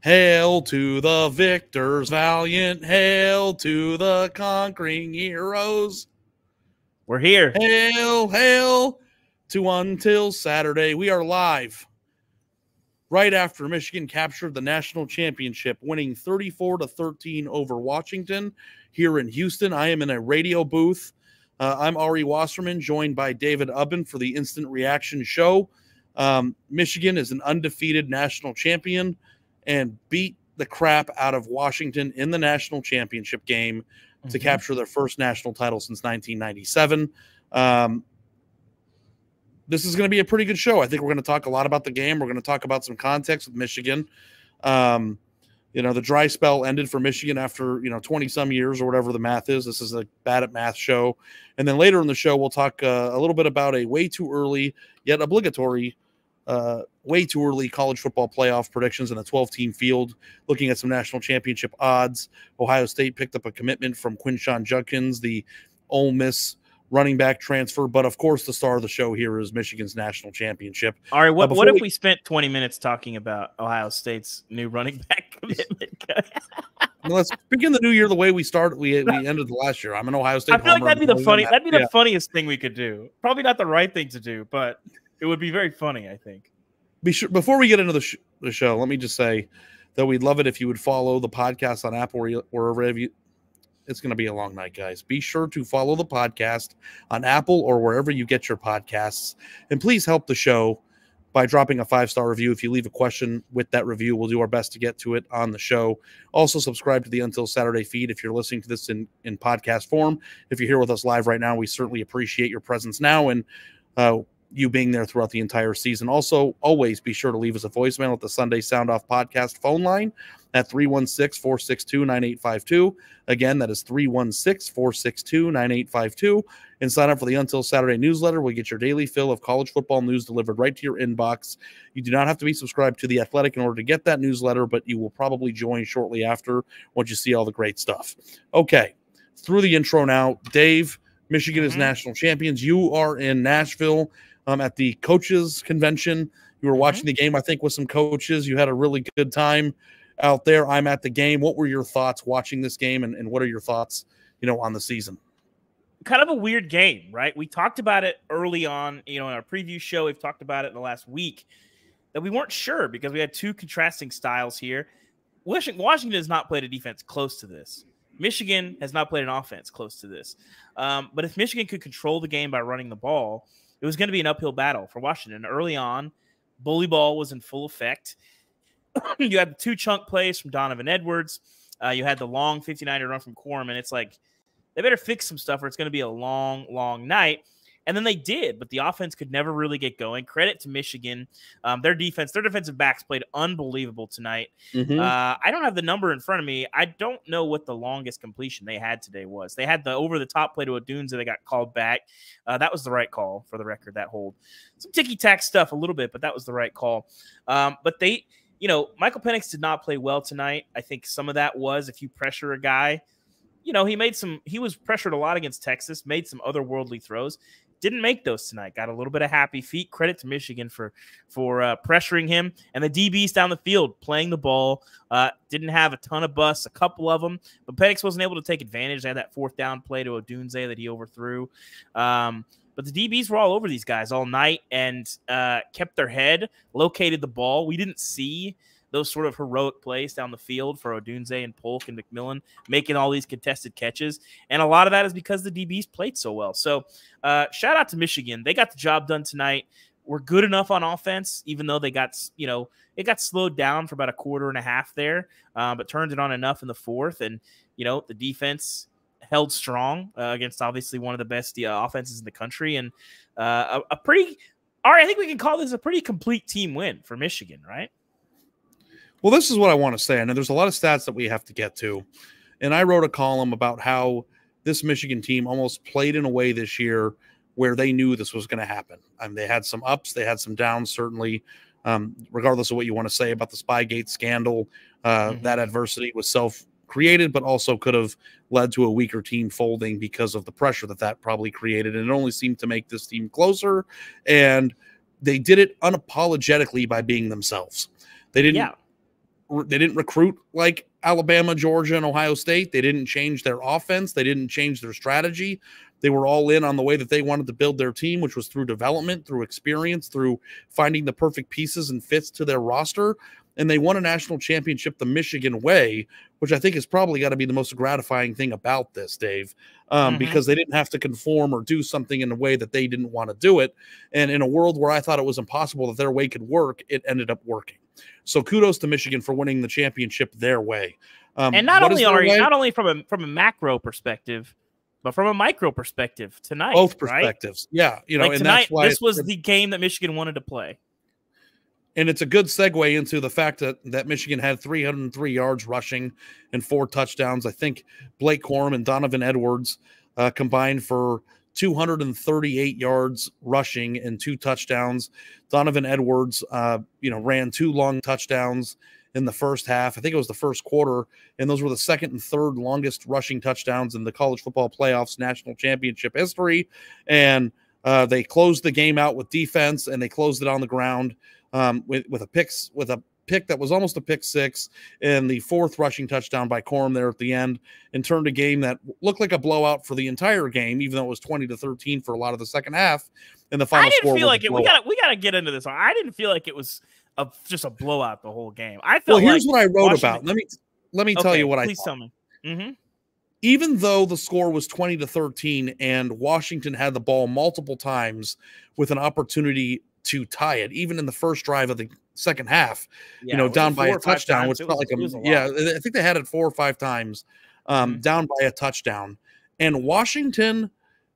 Hail to the victors valiant, hail to the conquering heroes. We're here. Hail, hail to Until Saturday. We are live right after Michigan captured the national championship, winning 34-13 over Washington here in Houston. I am in a radio booth. I'm Ari Wasserman, joined by David Ubben for the Instant Reaction Show. Michigan is an undefeated national champion and beat the crap out of Washington in the national championship game to capture their first national title since 1997. This is going to be a pretty good show. I think we're going to talk a lot about the game. We're going to talk about some context with Michigan. The dry spell ended for Michigan after, 20 some years or whatever the math is. This is a bad at math show. And then later in the show, we'll talk a little bit about a way too early yet obligatory way too early college football playoff predictions in a 12-team field, looking at some national championship odds. Ohio State picked up a commitment from Quinshon Judkins, the Ole Miss running back transfer. But, of course, the star of the show here is Michigan's national championship. All right, what if we spent 20 minutes talking about Ohio State's new running back commitment? Let's begin the new year the way we started. We ended the last year. I'm an Ohio State. I feel like that'd be the funniest thing we could do. Probably not the right thing to do, but it would be very funny, I think. Be sure, before we get into the show, let me just say that we'd love it if you would follow the podcast on Apple or wherever you. It's going to be a long night, guys. Be sure to follow the podcast on Apple or wherever you get your podcasts. And please help the show by dropping a 5-star review. If you leave a question with that review, we'll do our best to get to it on the show. Also, subscribe to the Until Saturday feed if you're listening to this in podcast form. If you're here with us live right now, we certainly appreciate your presence now and you being there throughout the entire season. Also, always be sure to leave us a voicemail at the Sunday Sound Off podcast phone line at 316-462-9852. Again, that is 316-462-9852. And sign up for the Until Saturday newsletter. We'll get your daily fill of college football news delivered right to your inbox. You do not have to be subscribed to The Athletic in order to get that newsletter, but you will probably join shortly after once you see all the great stuff. Okay, through the intro now. Dave, Michigan is national champions. You are in Nashville at the coaches convention. You were watching the game, I think, with some coaches. You had a really good time out there. I'm at the game. What were your thoughts watching this game, and what are your thoughts, on the season? Kind of a weird game, right? We talked about it early on, in our preview show. We've talked about it in the last week that we weren't sure because we had two contrasting styles here. Washington has not played a defense close to this. Michigan has not played an offense close to this. But if Michigan could control the game by running the ball, it was going to be an uphill battle for Washington. Early on, bully ball was in full effect. You had the two chunk plays from Donovan Edwards. You had the long 59-yard run from Corum, and it's like they better fix some stuff or it's going to be a long, long night. And then they did, but the offense could never really get going. Credit to Michigan. Their defensive backs played unbelievable tonight. I don't have the number in front of me. I don't know what the longest completion they had today was. They had the over-the-top play to Odunze that they got called back. That was the right call, for the record, that hold. Some ticky-tack stuff a little bit, but that was the right call. But they, Michael Penix did not play well tonight. I think some of that was if you pressure a guy, he was pressured a lot against Texas, made some otherworldly throws. Didn't make those tonight. Got a little bit of happy feet. Credit to Michigan for pressuring him. And the DBs down the field playing the ball. Didn't have a ton of busts, a couple of them. But Penix wasn't able to take advantage. They had that 4th down play to Odunze that he overthrew. But the DBs were all over these guys all night and kept their head, located the ball. We didn't see those sort of heroic plays down the field for Odunze and Polk and McMillan making all these contested catches. And a lot of that is because the DBs played so well. So shout out to Michigan. They got the job done tonight. We're good enough on offense, even though they got, it got slowed down for about a quarter and a half there, but turned it on enough in the 4th. And, the defense held strong against obviously one of the best offenses in the country. And I think we can call this a pretty complete team win for Michigan, right? Well, this is what I want to say. I know there's a lot of stats that we have to get to. And I wrote a column about how this Michigan team almost played in a way this year where they knew this was going to happen. They had some ups, they had some downs, certainly, regardless of what you want to say about the Spygate scandal. That adversity was self-created, but also could have led to a weaker team folding because of the pressure that probably created. And it only seemed to make this team closer. And they did it unapologetically by being themselves. They didn't didn't recruit like Alabama, Georgia, and Ohio State. They didn't change their offense. They didn't change their strategy. They were all in on the way that they wanted to build their team, which was through development, through experience, through finding the perfect pieces and fits to their roster. And they won a national championship the Michigan way, which I think is probably got to be the most gratifying thing about this, Dave, because they didn't have to conform or do something in a way that they didn't want to do it. And in a world where I thought it was impossible that their way could work, it ended up working. So kudos to Michigan for winning the championship their way. And not only from a macro perspective, but from a micro perspective tonight. Both perspectives. Right? Yeah. You know, like and tonight, that's why this was the game that Michigan wanted to play. And it's a good segue into the fact that Michigan had 303 yards rushing and 4 touchdowns. I think Blake Corum and Donovan Edwards combined for 238 yards rushing and 2 touchdowns. Donovan Edwards, ran 2 long touchdowns in the first half. I think it was the first quarter, and those were the second and third longest rushing touchdowns in the college football playoffs national championship history. And they closed the game out with defense, and they closed it on the ground with a pick that was almost a pick six, and the 4th rushing touchdown by Corum there at the end, and turned a game that looked like a blowout for the entire game, even though it was 20-13 for a lot of the second half. And the final score. I didn't feel like it. We gotta get into this. I didn't feel like it was just a blowout the whole game. I felt. Well, here's what I wrote about. Let me tell you what I thought. Please tell me. Mm-hmm. Even though the score was 20-13 and Washington had the ball multiple times with an opportunity to tie it, even in the first drive of the second half, down by a touchdown, which felt like I think they had it 4 or 5 times, down by a touchdown. And Washington,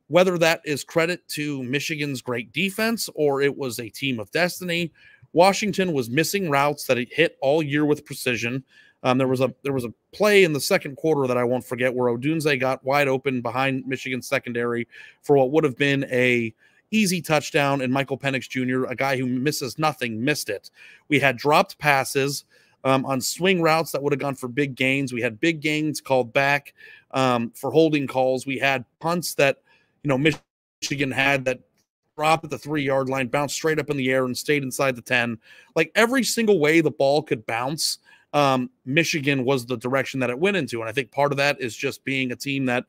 whether that is credit to Michigan's great defense or it was a team of destiny, Washington was missing routes that it hit all year with precision. There was a play in the second quarter that I won't forget where Odunze got wide open behind Michigan's secondary for what would have been a easy touchdown, and Michael Penix Jr., a guy who misses nothing, missed it. We had dropped passes on swing routes that would have gone for big gains. We had big gains called back for holding calls. We had punts that Michigan had that dropped at the 3-yard line, bounced straight up in the air and stayed inside the 10. Like every single way the ball could bounce, Michigan was the direction that it went into. And I think part of that is just being a team that,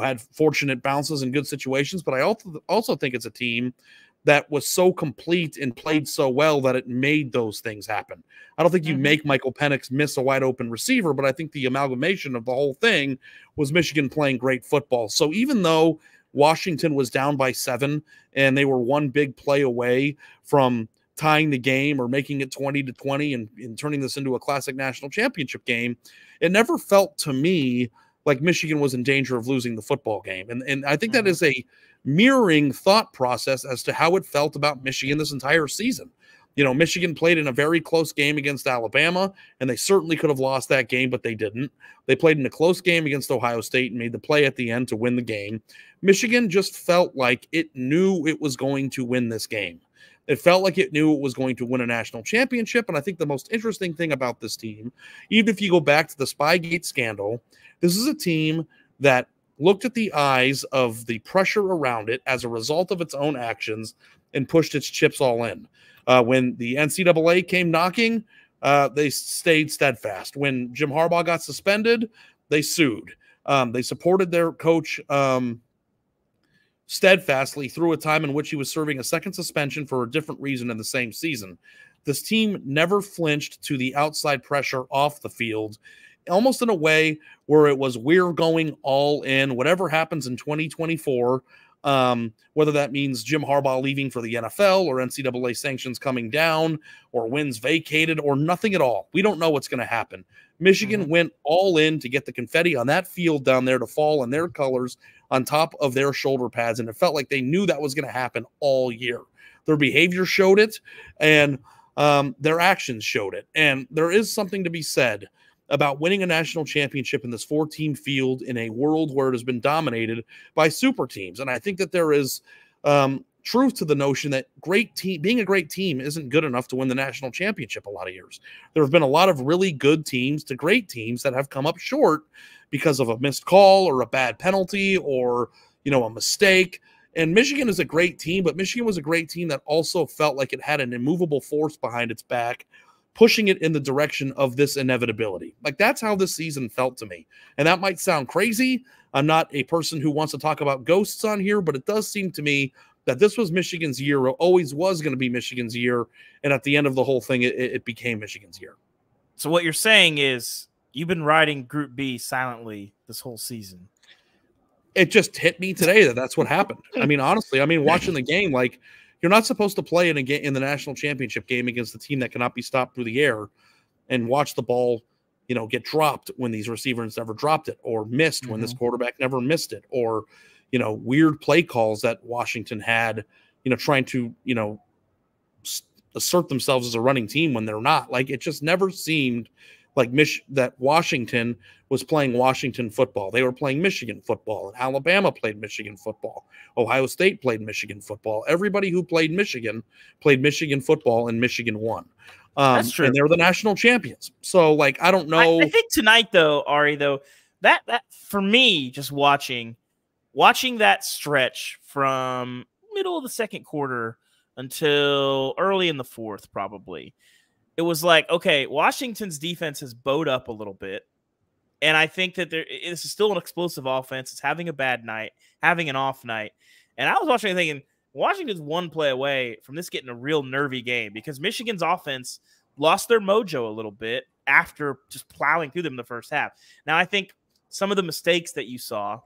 had fortunate bounces in good situations. But I also think it's a team that was so complete and played so well that it made those things happen. I don't think you make Michael Penix miss a wide open receiver, but I think the amalgamation of the whole thing was Michigan playing great football. So even though Washington was down by 7 and they were one big play away from tying the game or making it 20-20 and turning this into a classic national championship game, it never felt to me like Michigan was in danger of losing the football game. And I think that is a mirroring thought process as to how it felt about Michigan this entire season. Michigan played in a very close game against Alabama, and they certainly could have lost that game, but they didn't. They played in a close game against Ohio State and made the play at the end to win the game. Michigan just felt like it knew it was going to win this game. It felt like it knew it was going to win a national championship. And I think the most interesting thing about this team, even if you go back to the Spygate scandal, this is a team that looked at the eyes of the pressure around it as a result of its own actions and pushed its chips all in. When the NCAA came knocking, they stayed steadfast. When Jim Harbaugh got suspended, they sued. They supported their coach steadfastly through a time in which he was serving a second suspension for a different reason in the same season. This team never flinched to the outside pressure off the field, almost in a way where it was, we're going all in. Whatever happens in 2024, whether that means Jim Harbaugh leaving for the NFL or NCAA sanctions coming down or wins vacated or nothing at all. We don't know what's going to happen. Michigan went all in to get the confetti on that field down there to fall in their colors on top of their shoulder pads, and it felt like they knew that was going to happen all year. Their behavior showed it, and their actions showed it. And there is something to be said about winning a national championship in this 4-team field in a world where it has been dominated by super teams. And I think that there is truth to the notion that being a great team isn't good enough to win the national championship a lot of years. There have been a lot of really good teams to great teams that have come up short because of a missed call or a bad penalty or, a mistake. And Michigan is a great team, but Michigan was a great team that also felt like it had an immovable force behind its back, pushing it in the direction of this inevitability. Like, that's how this season felt to me. And that might sound crazy. I'm not a person who wants to talk about ghosts on here, but it does seem to me that this was Michigan's year, or always was going to be Michigan's year. And at the end of the whole thing, it became Michigan's year. So what you're saying is you've been riding Group B silently this whole season. It just hit me today that that's what happened. I mean, honestly, watching the game, like, you're not supposed to play in the national championship game against the team that cannot be stopped through the air and watch the ball, get dropped when these receivers never dropped it, or missed when this quarterback never missed it, or, weird play calls that Washington had, trying to, assert themselves as a running team when they're not. Like, it just never seemed like that Washington was playing Washington football. They were playing Michigan football, and Alabama played Michigan football. Ohio State played Michigan football. Everybody who played Michigan football, and Michigan won. That's true. And they're the national champions. So, like, I don't know. I think tonight, though, Ari, that for me, just watching that stretch from middle of the second quarter until early in the fourth, probably, it was like, okay, Washington's defense has bowed up a little bit. And I think that this is still an explosive offense. It's having a bad night, having an off night. And I was watching and thinking, Washington's one play away from this getting a real nervy game, because Michigan's offense lost their mojo a little bit after just plowing through them in the first half. Now, I think some of the mistakes that you saw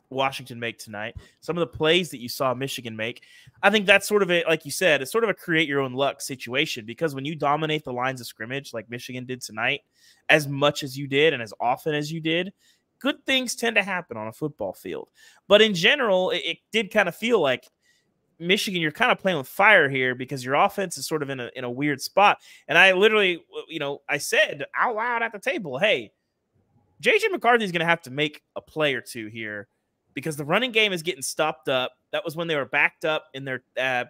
Washington make tonight, some of the plays that you saw Michigan make, I think that's sort of a, like you said, it's sort of a create your own luck situation, because when you dominate the lines of scrimmage like Michigan did tonight, as much as you did and as often as you did, good things tend to happen on a football field. But in general, it did kind of feel like Michigan, you're kind of playing with fire here, because your offense is sort of in a weird spot. And I literally, I said out loud at the table, hey, JJ McCarthy is going to have to make a play or two here, because the running game is getting stopped up. That was when they were backed up in their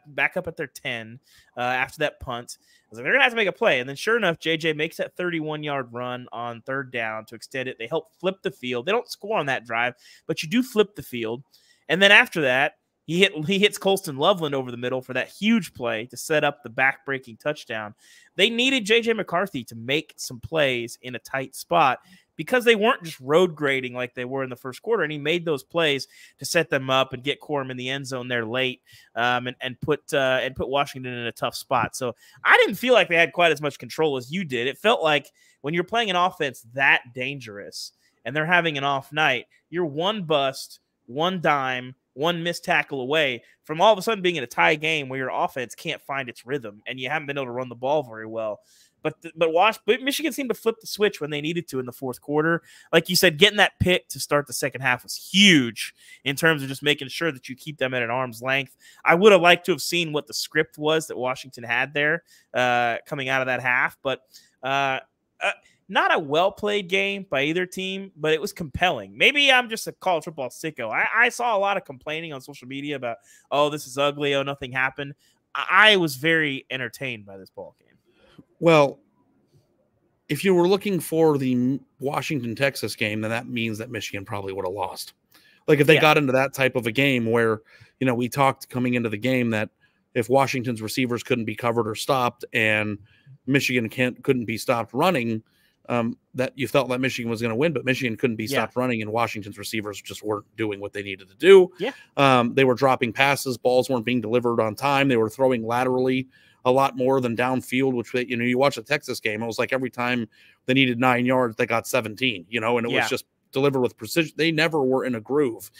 back up at their 10 after that punt. I was like, they're gonna have to make a play. And then sure enough, JJ makes that 31-yard run on third down to extend it. They help flip the field. They don't score on that drive, but you do flip the field. And then after that, he hits Colston Loveland over the middle for that huge play to set up the back-breaking touchdown. They needed JJ McCarthy to make some plays in a tight spot, because they weren't just road grading like they were in the first quarter. And he made those plays to set them up and get Corum in the end zone there late, and put Washington in a tough spot. So I didn't feel like they had quite as much control as you did. It felt like when you're playing an offense that dangerous and they're having an off night, you're one bust, one dime, one missed tackle away from all of a sudden being in a tie game where your offense can't find its rhythm and you haven't been able to run the ball very well. But Michigan seemed to flip the switch when they needed to in the fourth quarter. Like you said, getting that pick to start the second half was huge in terms of just making sure that you keep them at an arm's length. I would have liked to have seen what the script was that Washington had there coming out of that half, but not a well-played game by either team, but it was compelling. Maybe I'm just a college football sicko. I saw a lot of complaining on social media about, oh, this is ugly, oh, nothing happened. I was very entertained by this ball game. Well, if you were looking for the Washington-Texas game, then that means that Michigan probably would have lost. Like, if they got into that type of a game where, we talked coming into the game that if Washington's receivers couldn't be covered or stopped and Michigan couldn't be stopped running, that you felt that Michigan was going to win, but Michigan couldn't be stopped running, and Washington's receivers just weren't doing what they needed to do. Yeah. They were dropping passes. Balls weren't being delivered on time. They were throwing laterally a lot more than downfield, which, you watch the Texas game, it was like every time they needed 9 yards, they got 17, and it was just delivered with precision. They never were in a groove.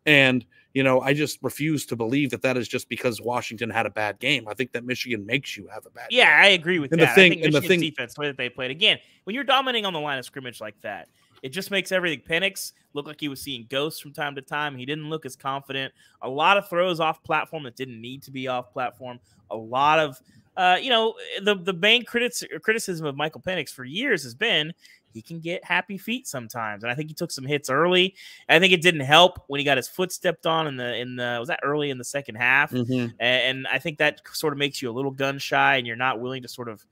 And, I just refuse to believe that is just because Washington had a bad game. I think that Michigan makes you have a bad game. I agree with that. I think Michigan's defense, the way that they played, again, when you're dominating on the line of scrimmage like that, it just makes everything. Penix looked like he was seeing ghosts from time to time. He didn't look as confident. A lot of throws off platform that didn't need to be off platform. A lot of, the main criticism of Michael Penix for years has been he can get happy feet sometimes, and I think he took some hits early. I think it didn't help when he got his foot stepped on in the was that early in the second half, and I think that sort of makes you a little gun shy, and you're not willing to sort of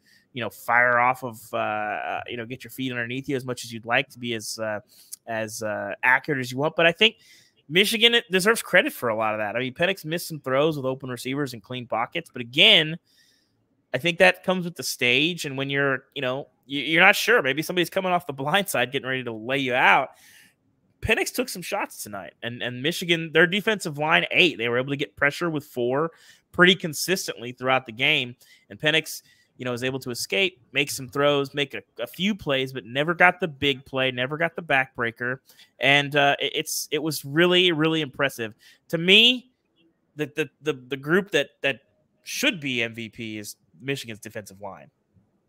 fire off of get your feet underneath you as much as you'd like to be as accurate as you want. But I think Michigan deserves credit for a lot of that. I mean, Penix missed some throws with open receivers and clean pockets, but again, I think that comes with the stage. And when you're, you're not sure, maybe somebody's coming off the blind side, getting ready to lay you out. Penix took some shots tonight, and Michigan, their defensive line ate. They were able to get pressure with 4 pretty consistently throughout the game. And Penix, was able to escape, make some throws, make a few plays, but never got the big play, never got the backbreaker. And it was really, really impressive. To me, the group that should be MVP is Michigan's defensive line.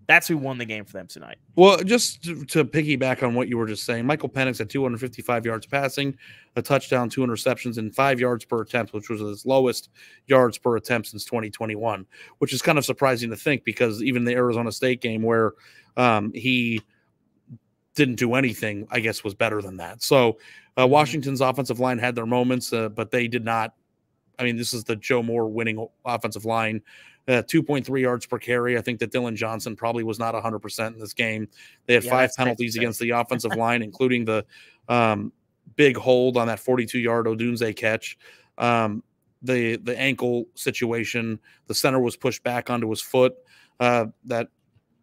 That's who won the game for them tonight. Well, just to piggyback on what you were just saying, Michael Penix had 255 yards passing, a touchdown, 2 interceptions, and 5 yards per attempt, which was his lowest yards per attempt since 2021, which is kind of surprising to think because even the Arizona State game where he didn't do anything, I guess, was better than that. So Washington's offensive line had their moments, but they did not. I mean, this is the Joe Moore winning offensive line. 2.3 yards per carry. I think that Dylan Johnson probably was not 100% in this game. They had 5 penalties against the offensive line, including the big hold on that 42-yard Odunze catch. The ankle situation, the center was pushed back onto his foot. That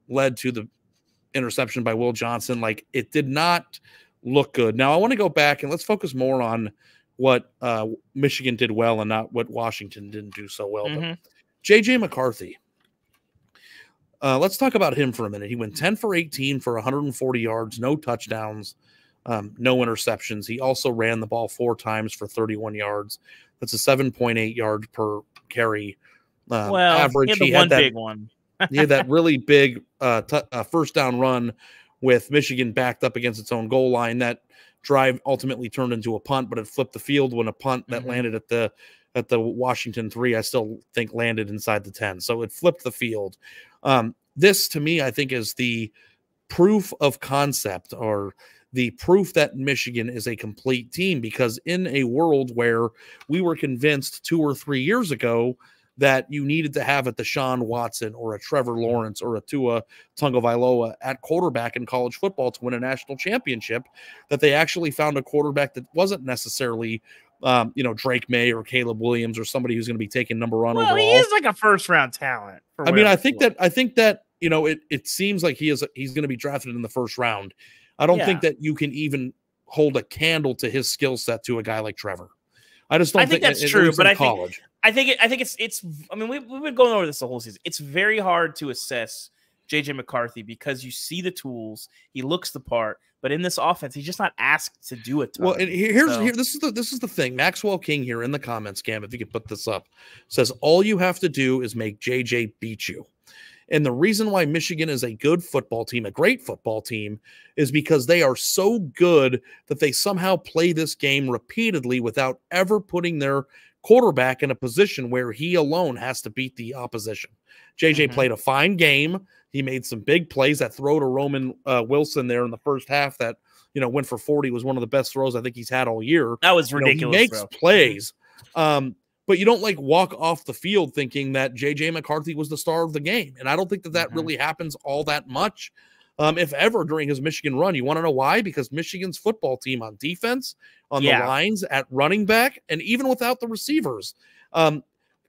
led to the interception by Will Johnson. Like, it did not look good. Now, I want to go back and let's focus more on what Michigan did well and not what Washington didn't do so well. But J.J. McCarthy, let's talk about him for a minute. He went 10 for 18 for 140 yards, no touchdowns, no interceptions. He also ran the ball 4 times for 31 yards. That's a 7.8 yards per carry average. He had big one. He had that really big first down run with Michigan backed up against its own goal line. That drive ultimately turned into a punt, but it flipped the field when a punt that landed at the Washington 3, I still think landed inside the 10. So it flipped the field. This, to me, I think is the proof of concept or the proof that Michigan is a complete team, because in a world where we were convinced 2 or 3 years ago that you needed to have a Deshaun Watson or a Trevor Lawrence or a Tua Tagovailoa at quarterback in college football to win a national championship, that they actually found a quarterback that wasn't necessarily Drake May or Caleb Williams or somebody who's going to be taken number 1 overall. He is like a first-round talent. I mean, I think that it seems like he's going to be drafted in the first round. I don't think that you can even hold a candle to his skill set to a guy like Trevor. I just don't think that's true. But I think it's. I mean, we've been going over this the whole season. It's very hard to assess J.J. McCarthy because you see the tools, he looks the part, but in this offense, he's just not asked to do it. Well, and this is the thing. Maxwell King here in the comments, Cam, if you could put this up, says all you have to do is make JJ beat you. And the reason why Michigan is a good football team, a great football team, is because they are so good that they somehow play this game repeatedly without ever putting their quarterback in a position where he alone has to beat the opposition. JJ played a fine game. He made some big plays. That throw to Roman Wilson there in the first half that, went for 40 was one of the best throws I think he's had all year. That was ridiculous. He makes plays. But you don't walk off the field thinking that J.J. McCarthy was the star of the game. And I don't think that really happens all that much, if ever, during his Michigan run. You want to know why? Because Michigan's football team on defense, on the lines, at running back, and even without the receivers,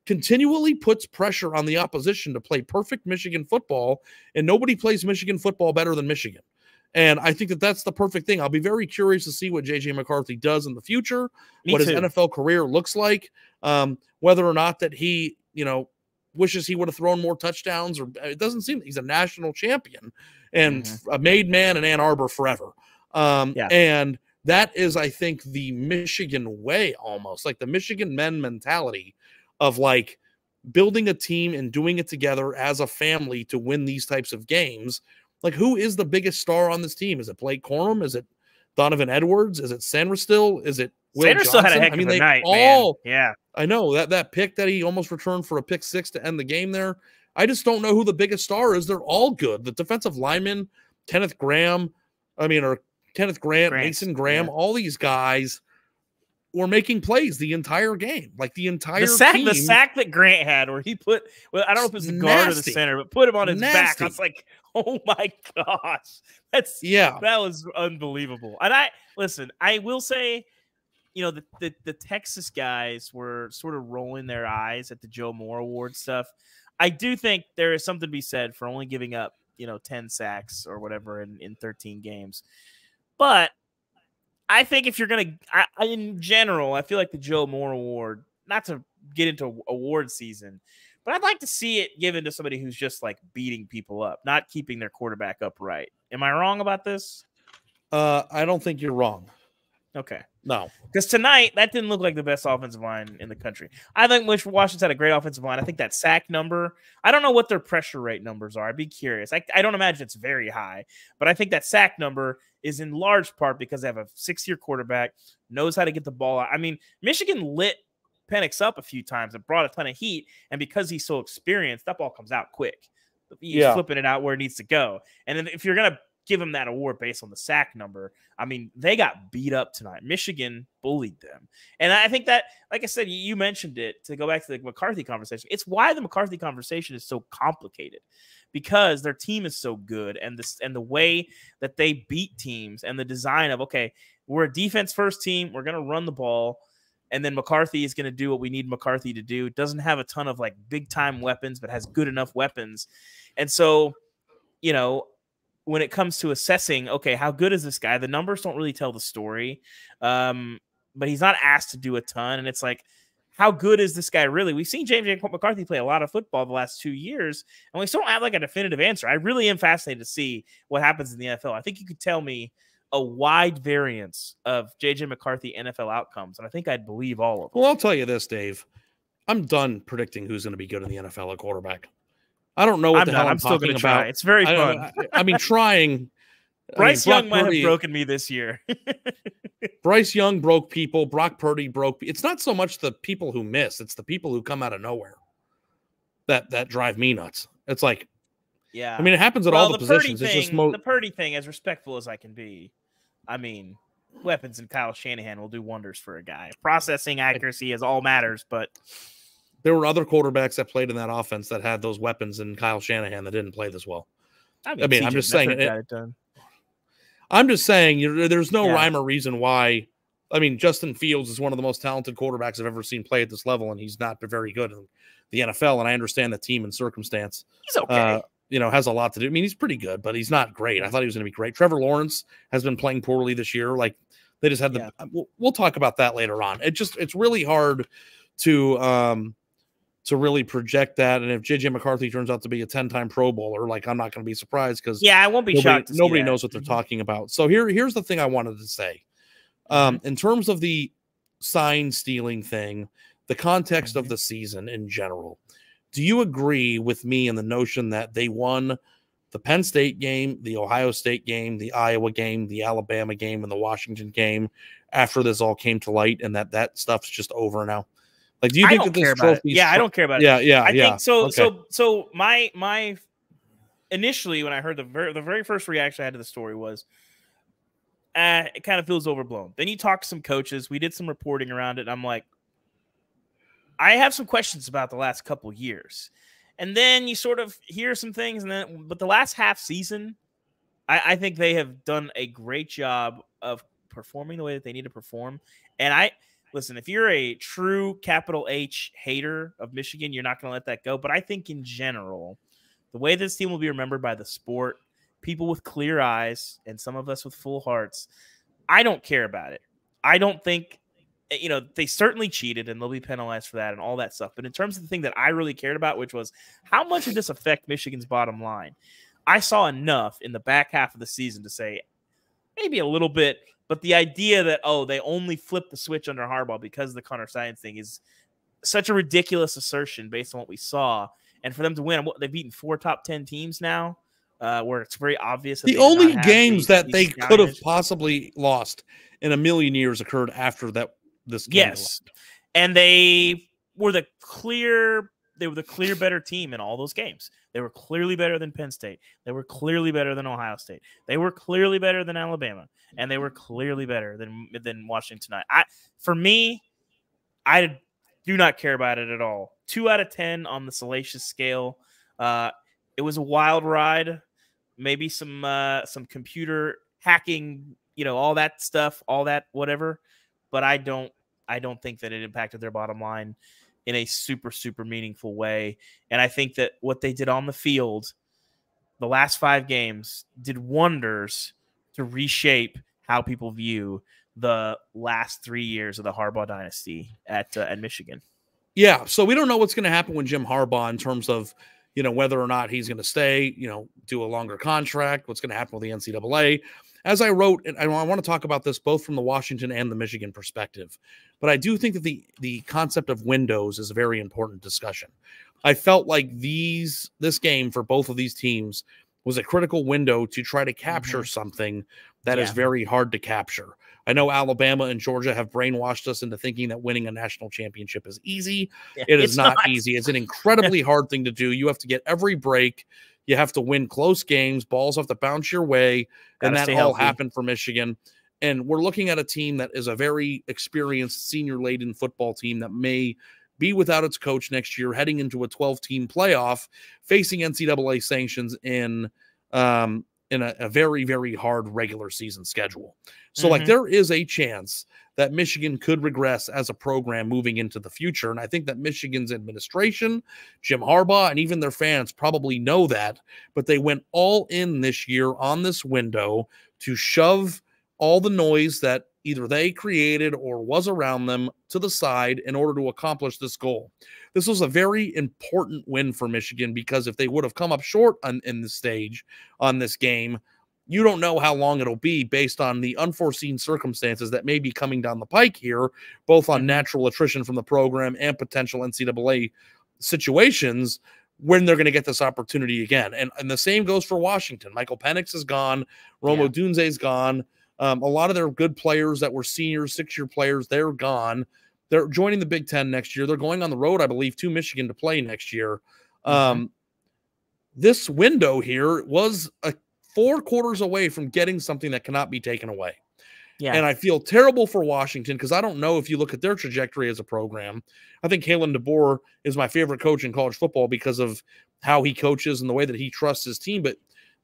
continually puts pressure on the opposition to play perfect Michigan football, and nobody plays Michigan football better than Michigan. And I think that that's the perfect thing. I'll be very curious to see what J.J. McCarthy does in the future, his NFL career looks like, whether or not that he, wishes he would have thrown more touchdowns. Or it doesn't seem he's a national champion and a made man in Ann Arbor forever. And that is, I think, the Michigan way almost, like the Michigan men mentality of building a team and doing it together as a family to win these types of games. Like, who is the biggest star on this team? Is it Blake Corum? Is it Donovan Edwards? Is it Sanderstill? Is it Will Johnson? Still had a heck of a night, man. Yeah. I know that pick that he almost returned for a pick 6 to end the game there. I just don't know who the biggest star is. They're all good. The defensive linemen, Kenneth Grant, Mason Graham, all these guys were making plays the entire game, team. The sack that Grant had, where he put, I don't know if it was the guard or the center, but put him on his back. I was like, oh my gosh, that was unbelievable. And I will say, the Texas guys were sort of rolling their eyes at the Joe Moore Award stuff. I do think there is something to be said for only giving up, 10 sacks or whatever in 13 games. But I think if you're going to, in general, I feel like the Joe Moore Award, not to get into award season, but I'd like to see it given to somebody who's just like beating people up, not keeping their quarterback upright. Am I wrong about this? I don't think you're wrong. Okay. No. Because tonight, that didn't look like the best offensive line in the country. I think Washington's had a great offensive line. I think that sack number, I don't know what their pressure rate numbers are. I'd be curious. I don't imagine it's very high, but I think that sack number is in large part because they have a 6-year quarterback, knows how to get the ball out. I mean, Michigan lit Penix up a few times and brought a ton of heat, and because he's so experienced, that ball comes out quick. He's flipping it out where it needs to go. And then if you're going to give him that award based on the sack number, I mean, they got beat up tonight. Michigan bullied them. And I think that, like I said, you mentioned it, to go back to the McCarthy conversation. It's why the McCarthy conversation is so complicated, because their team is so good, and the way that they beat teams, and the design of, okay, we're a defense first team, we're going to run the ball, and then McCarthy is going to do what we need McCarthy to do. Doesn't have a ton of like big time weapons, but has good enough weapons. And so, when it comes to assessing, okay, how good is this guy? The numbers don't really tell the story, but he's not asked to do a ton. And it's like, how good is this guy really? We've seen J.J. McCarthy play a lot of football the last 2 years, and we still don't have like a definitive answer. I really am fascinated to see what happens in the NFL. I think you could tell me a wide variance of J.J. McCarthy NFL outcomes, and I think I'd believe all of them. Well, I'll tell you this, Dave. I'm done predicting who's going to be good in the NFL at quarterback. I don't know what the hell I'm still talking going to about. try. It's very fun. I mean, trying. Bryce Young might have broken me this year. Bryce Young broke people. Brock Purdy broke. It's not so much the people who miss; it's the people who come out of nowhere that drive me nuts. It's like, yeah. I mean, it happens at all the positions. It's just the Purdy thing, as respectful as I can be. I mean, weapons and Kyle Shanahan will do wonders for a guy. Processing accuracy is all matters, but there were other quarterbacks that played in that offense that had those weapons, and Kyle Shanahan that didn't play this well. I mean, I'm just saying it. I'm just saying there's no rhyme or reason why. I mean, Justin Fields is one of the most talented quarterbacks I've ever seen play at this level, and he's not very good in the NFL. And I understand the team and circumstance. He's okay. Has a lot to do. I mean, he's pretty good, but he's not great. I thought he was going to be great. Trevor Lawrence has been playing poorly this year. Like, they just had we'll talk about that later on. It's really hard to really project that. And if J.J. McCarthy turns out to be a 10-time Pro Bowler, like, I'm not going to be surprised, because I won't be shocked. Nobody knows what they're talking about. So here's the thing I wanted to say. In terms of the sign stealing thing, the context of the season in general, do you agree with me in the notion that they won the Penn State game, the Ohio State game, the Iowa game, the Alabama game, and the Washington game after this all came to light, and that stuff's just over now? Like, do you think that this trophy? I don't care about it. I think so. Okay. So my initially, when I heard the very first reaction I had to the story was, it kind of feels overblown. Then you talk to some coaches. We did some reporting around it, and I'm like, I have some questions about the last couple years. And then you sort of hear some things, but the last half season, I think they have done a great job of performing the way that they need to perform. And listen, if you're a true capital H hater of Michigan, you're not going to let that go. But I think in general, the way this team will be remembered by the sport, people with clear eyes, and some of us with full hearts, I don't care about it. I don't think, they certainly cheated, and they'll be penalized for that and all that stuff. But in terms of the thing that I really cared about, which was how much did this affect Michigan's bottom line, I saw enough in the back half of the season to say maybe a little bit. But the idea that, they only flipped the switch under Harbaugh because of the Connor Science thing is such a ridiculous assertion based on what we saw. And for them to win, they've beaten 4 top 10 teams now, where it's very obvious that the only games that they could have possibly lost in a million years occurred after this game. Yes, and they were the clear better team in all those games. They were clearly better than Penn State. They were clearly better than Ohio State. They were clearly better than Alabama, and they were clearly better than Washington tonight. For me, I do not care about it at all. 2 out of 10 on the salacious scale. It was a wild ride. Maybe some computer hacking, all that stuff, all that whatever. But I don't think that it impacted their bottom line. in a super, super meaningful way. And I think that what they did on the field, the last 5 games, did wonders to reshape how people view the last 3 years of the Harbaugh dynasty at Michigan. Yeah, so we don't know what's going to happen with Jim Harbaugh in terms of, whether or not he's going to stay, do a longer contract, what's going to happen with the NCAA. As I wrote, and I want to talk about this both from the Washington and the Michigan perspective, but I do think that the concept of windows is a very important discussion. I felt like this game for both of these teams was a critical window to try to capture something that is very hard to capture. I know Alabama and Georgia have brainwashed us into thinking that winning a national championship is easy. It is not easy. It's an incredibly hard thing to do. You have to get every break. You have to win close games. Balls have to bounce your way. And that all happened for Michigan. And we're looking at a team that is a very experienced, senior-laden football team that may be without its coach next year, heading into a 12-team playoff, facing NCAA sanctions in a very, very hard regular season schedule. So, there is a chance that Michigan could regress as a program moving into the future. And I think that Michigan's administration, Jim Harbaugh, and even their fans probably know that, but they went all in this year on this window to shove all the noise that either they created or was around them to the side in order to accomplish this goal. This was a very important win for Michigan because if they would have come up short in the stage on this game, you don't know how long it'll be based on the unforeseen circumstances that may be coming down the pike here, both on natural attrition from the program and potential NCAA situations when they're going to get this opportunity again. And the same goes for Washington. Michael Penix is gone. Rome Odunze is gone. A lot of their good players that were seniors, 6-year players, they're gone. They're joining the Big Ten next year. They're going on the road, I believe, to Michigan to play next year. This window here was 4 quarters away from getting something that cannot be taken away. Yeah. And I feel terrible for Washington because I don't know if you look at their trajectory as a program. I think Kalen DeBoer is my favorite coach in college football because of how he coaches and the way that he trusts his team. But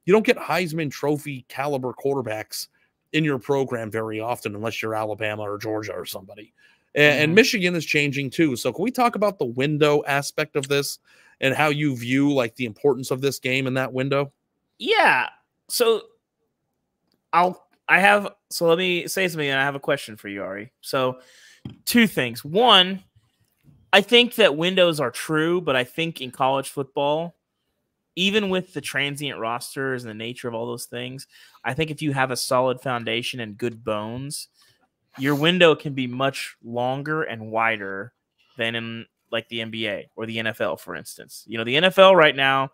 you don't get Heisman Trophy caliber quarterbacks in your program very often unless you're Alabama or Georgia or somebody. And Michigan is changing too. So can we talk about the window aspect of this and how you view the importance of this game in that window? Yeah. So let me say something and I have a question for you, Ari. So 2 things. One, I think that windows are true, but I think in college football, even with the transient rosters and the nature of all those things, I think if you have a solid foundation and good bones, your window can be much longer and wider than in the NBA or the NFL, for instance. The NFL right now,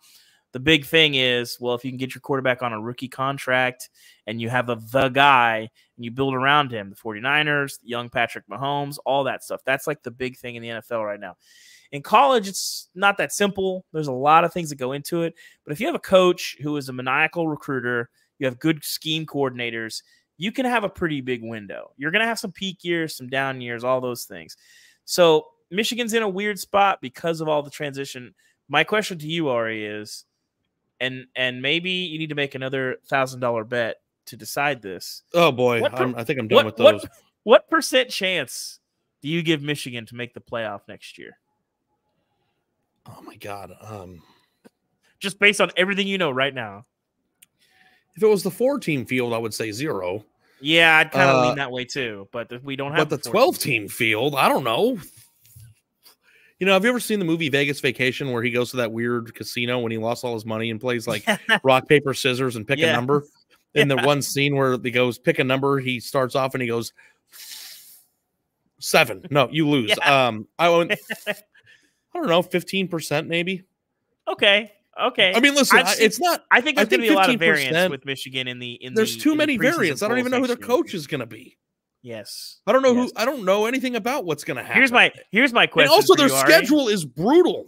the big thing is, well, if you can get your quarterback on a rookie contract and you have the guy and you build around him, the 49ers, young Patrick Mahomes, all that stuff. That's the big thing in the NFL right now. In college, it's not that simple. There's a lot of things that go into it. But if you have a coach who is a maniacal recruiter, you have good scheme coordinators, you can have a pretty big window. You're going to have some peak years, some down years, all those things. So Michigan's in a weird spot because of all the transition. My question to you, Ari, is, and maybe you need to make another $1,000 bet to decide this. Oh, boy. I think I'm done with those. What percent chance do you give Michigan to make the playoff next year? Oh, my God. Just based on everything you know right now. If it was the 4-team field, I would say 0. Yeah, I'd kind of lean that way too. But we don't have. But the 12-team field, I don't know. Have you ever seen the movie Vegas Vacation where he goes to that weird casino when he lost all his money and plays rock, paper, scissors and pick a number? In the one scene where he goes, pick a number, he starts off and he goes 7. No, you lose. Yeah. I don't know, 15% maybe. Okay. I mean, listen, it's not. I think there's going to be a lot of variance with Michigan There's too many variants. I don't even know who their coach is going to be. Yes. I don't know who. I don't know anything about what's going to happen. Here's my question. And also, their schedule is brutal.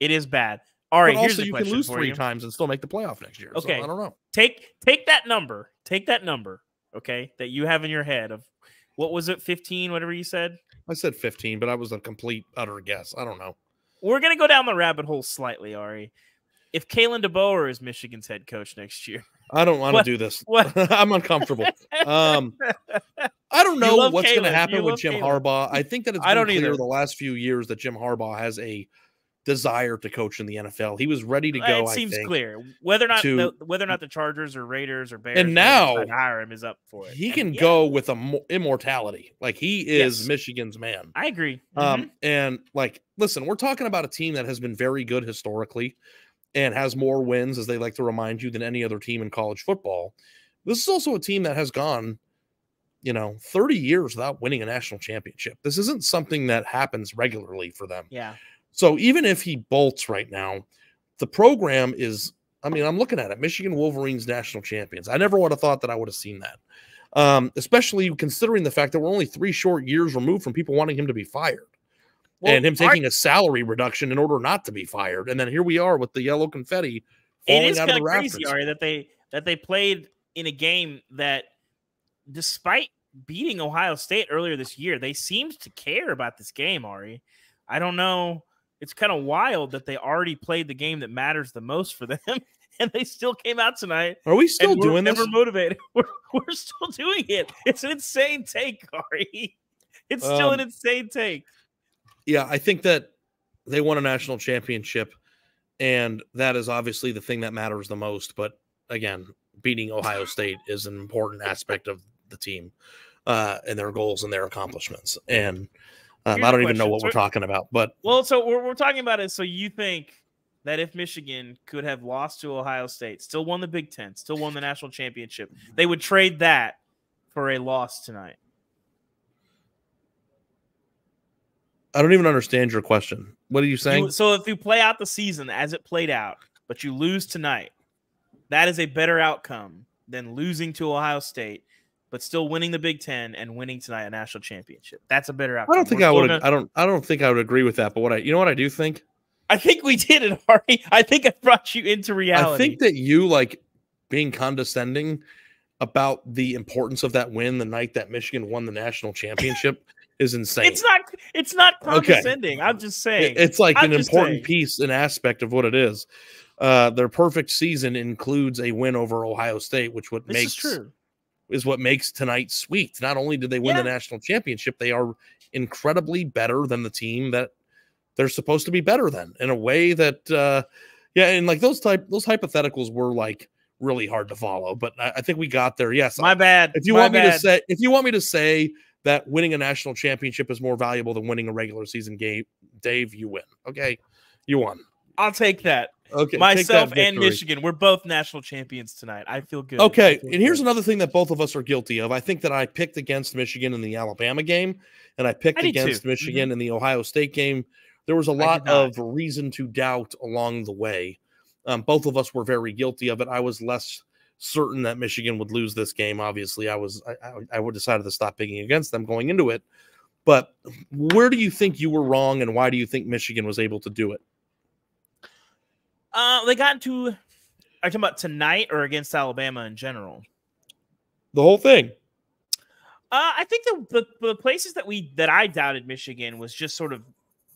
It is bad. All right. Here's the question. You can lose 3 times and still make the playoff next year. Okay. So I don't know. Take that number. Take that number. Okay, that you have in your head of what was it, 15? Whatever you said. I said 15, but I was a complete utter guess. I don't know. We're gonna go down the rabbit hole slightly, Ari. If Kalen DeBoer is Michigan's head coach next year, I don't want to do this. I'm uncomfortable. I I don't know love what's going to Kalen. happen You with love Jim Kalen. Harbaugh. I think that it's I been don't clear either. the last few years that Jim Harbaugh has a desire to coach in the NFL. He was ready to go. It seems I think, clear. Whether or not to the Chargers or Raiders or Bears and decide now to hire him is up for it. he And can yeah, go with immortality. Like he is Yes. Michigan's man. I agree. Mhm. And like, listen, we're talking about a team that has been very good historically and has more wins, as they like to remind you, than any other team in college football. This is also a team that has gone, 30 years without winning a national championship. This isn't something that happens regularly for them. Yeah. So even if he bolts right now, the program is, I'm looking at it, Michigan Wolverines national champions. I never would have thought that I would have seen that, especially considering the fact that we're only 3 short years removed from people wanting him to be fired. Well, and him taking a salary reduction in order not to be fired. And then here we are with the yellow confetti it falling is out of kind the of rafters. crazy, Ari, that they played in a game that, despite beating Ohio State earlier this year, they seemed to care about this game, Ari. I don't know. It's kind of wild that they already played the game that matters the most for them, and they still came out tonight. Are we still doing this? We're motivated. We're still doing it. It's an insane take, Ari. It's still an insane take. Yeah, I think that they won a national championship, and that is obviously the thing that matters the most. But again, beating Ohio State is an important aspect of the team and their goals and their accomplishments. And I don't even know what we're talking about. But so we're talking about it. So you think that if Michigan could have lost to Ohio State, still won the Big Ten, still won the national championship, they would trade that for a loss tonight? I don't even understand your question. What are you saying? So if you play out the season as it played out, but you lose tonight, that is a better outcome than losing to Ohio State, but still winning the Big Ten and winning tonight a national championship. That's a better outcome. I don't think I would. I don't think I would agree with that. But what I do think? I think we did it, Ari. I think I brought you into reality. I think that you like being condescending about the importance of that win the night that Michigan won the national championship is insane. It's not condescending. Okay. I'm just saying. It's like an important piece, an aspect of what it is. Their perfect season includes a win over Ohio State, which is what makes tonight sweet. Not only did they win the national championship, they are incredibly better than the team that they're supposed to be better than, in a way that and like those hypotheticals were like really hard to follow, but I think we got there. Yes. My bad. If you want me to say that winning a national championship is more valuable than winning a regular season game, Dave, you win. Okay. You won. I'll take that. Okay. Myself and Michigan, we're both national champions tonight. I feel good. Okay. And here's another thing that both of us are guilty of. I think that I picked against Michigan in the Alabama game, and I picked against Michigan in the Ohio State game. There was a lot of reason to doubt along the way. Both of us were very guilty of it. I was less certain that Michigan would lose this game. Obviously, I would decided to stop picking against them going into it. But where do you think you were wrong, and why do you think Michigan was able to do it? They got into. Are you talking about tonight or against Alabama in general? The whole thing. I think the places that I doubted Michigan was just sort of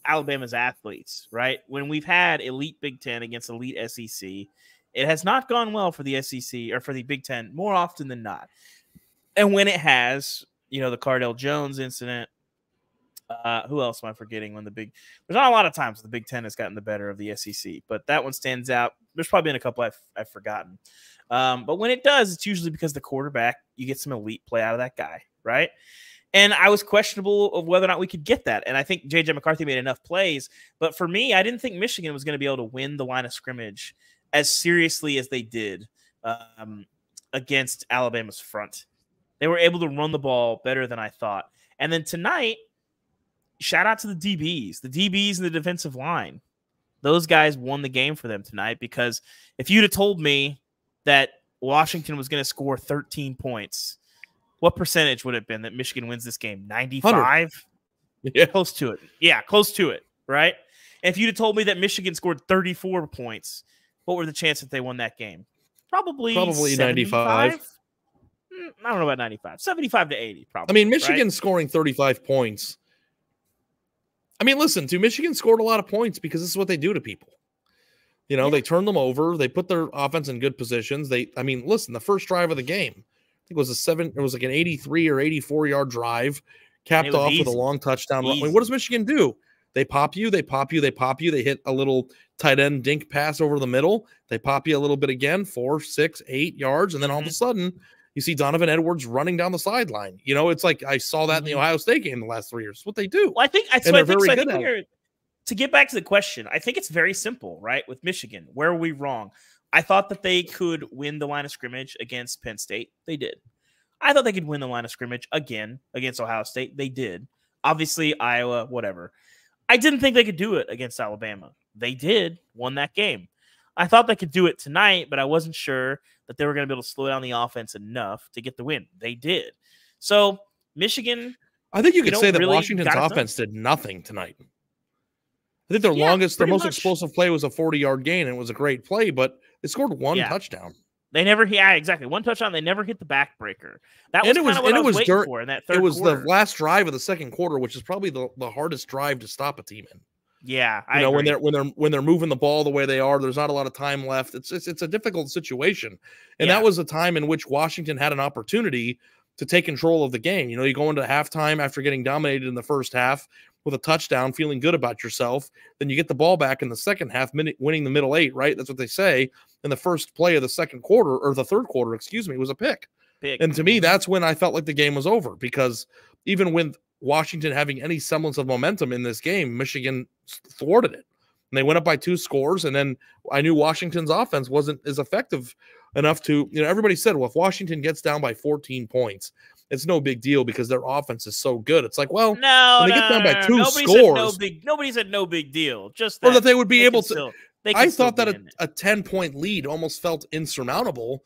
Alabama's athletes, right? When we've had elite Big Ten against elite SEC, it has not gone well for the SEC or for the Big Ten more often than not. And when it has, the Cardell Jones incident, who else am I forgetting? There's not a lot of times the Big Ten has gotten the better of the SEC, but that one stands out. There's probably been a couple I've forgotten. But when it does, it's usually because the quarterback, you get some elite play out of that guy, right? And I was questionable of whether or not we could get that. And I think J.J. McCarthy made enough plays. But for me, I didn't think Michigan was going to be able to win the line of scrimmage as seriously as they did against Alabama's front. They were able to run the ball better than I thought. And then tonight, shout out to the DBs and the defensive line. Those guys won the game for them tonight, because if you'd have told me that Washington was going to score 13 points, what percentage would it have been that Michigan wins this game? 95? Yeah. Close to it. Yeah, close to it, right? And if you'd have told me that Michigan scored 34 points, what were the chances that they won that game? Probably 95. I don't know about 95. 75 to 80, probably. I mean, Michigan scoring 35 points. I mean, listen, Michigan scored a lot of points because this is what they do to people. They turn them over. They put their offense in good positions. Listen, the first drive of the game, think it was it was like an 83 or 84-yard drive, capped off with a long touchdown. I mean, what does Michigan do? They pop you, they pop you, they pop you. They hit a little tight end dink pass over the middle. They pop you a little bit again, 4, 6, 8 yards, and then all of a sudden you see Donovan Edwards running down the sideline. You know, it's like I saw that in the Ohio State game the last 3 years. It's what they do. Well, I think they're very good at it. To get back to the question, I think it's very simple, right? With Michigan, where were we wrong? I thought that they could win the line of scrimmage against Penn State. They did. I thought they could win the line of scrimmage again against Ohio State. They did. Obviously, Iowa, whatever. I didn't think they could do it against Alabama. They did, won that game. I thought they could do it tonight, but I wasn't sure that they were going to be able to slow down the offense enough to get the win. They did. So, Michigan, I think you could say that really Washington's offense did nothing tonight. I think their most explosive play was a 40-yard gain, and it was a great play, but they scored one touchdown. They never, exactly, one touchdown. They never hit the backbreaker. That was kind of what I was waiting for in that third quarter. It was the last drive of the second quarter, which is probably the hardest drive to stop a team in. Yeah, I agree. when they're moving the ball the way they are, there's not a lot of time left. It's a difficult situation, and that was a time in which Washington had an opportunity to take control of the game. You know, you go into halftime after getting dominated in the first half with a touchdown, feeling good about yourself. Then you get the ball back in the second half, winning the middle 8, right? That's what they say. And the first play of the second quarter, or the third quarter, was a pick. And to me, that's when I felt like the game was over, because even with Washington having any semblance of momentum in this game, Michigan thwarted it. And they went up by 2 scores, and then I knew Washington's offense wasn't as effective enough to, everybody said, well, if Washington gets down by 14 points, it's no big deal because their offense is so good. It's like, well, when they get down by 2 scores, nobody said no big deal. Just that they would be able to. I thought that a 10-point lead almost felt insurmountable,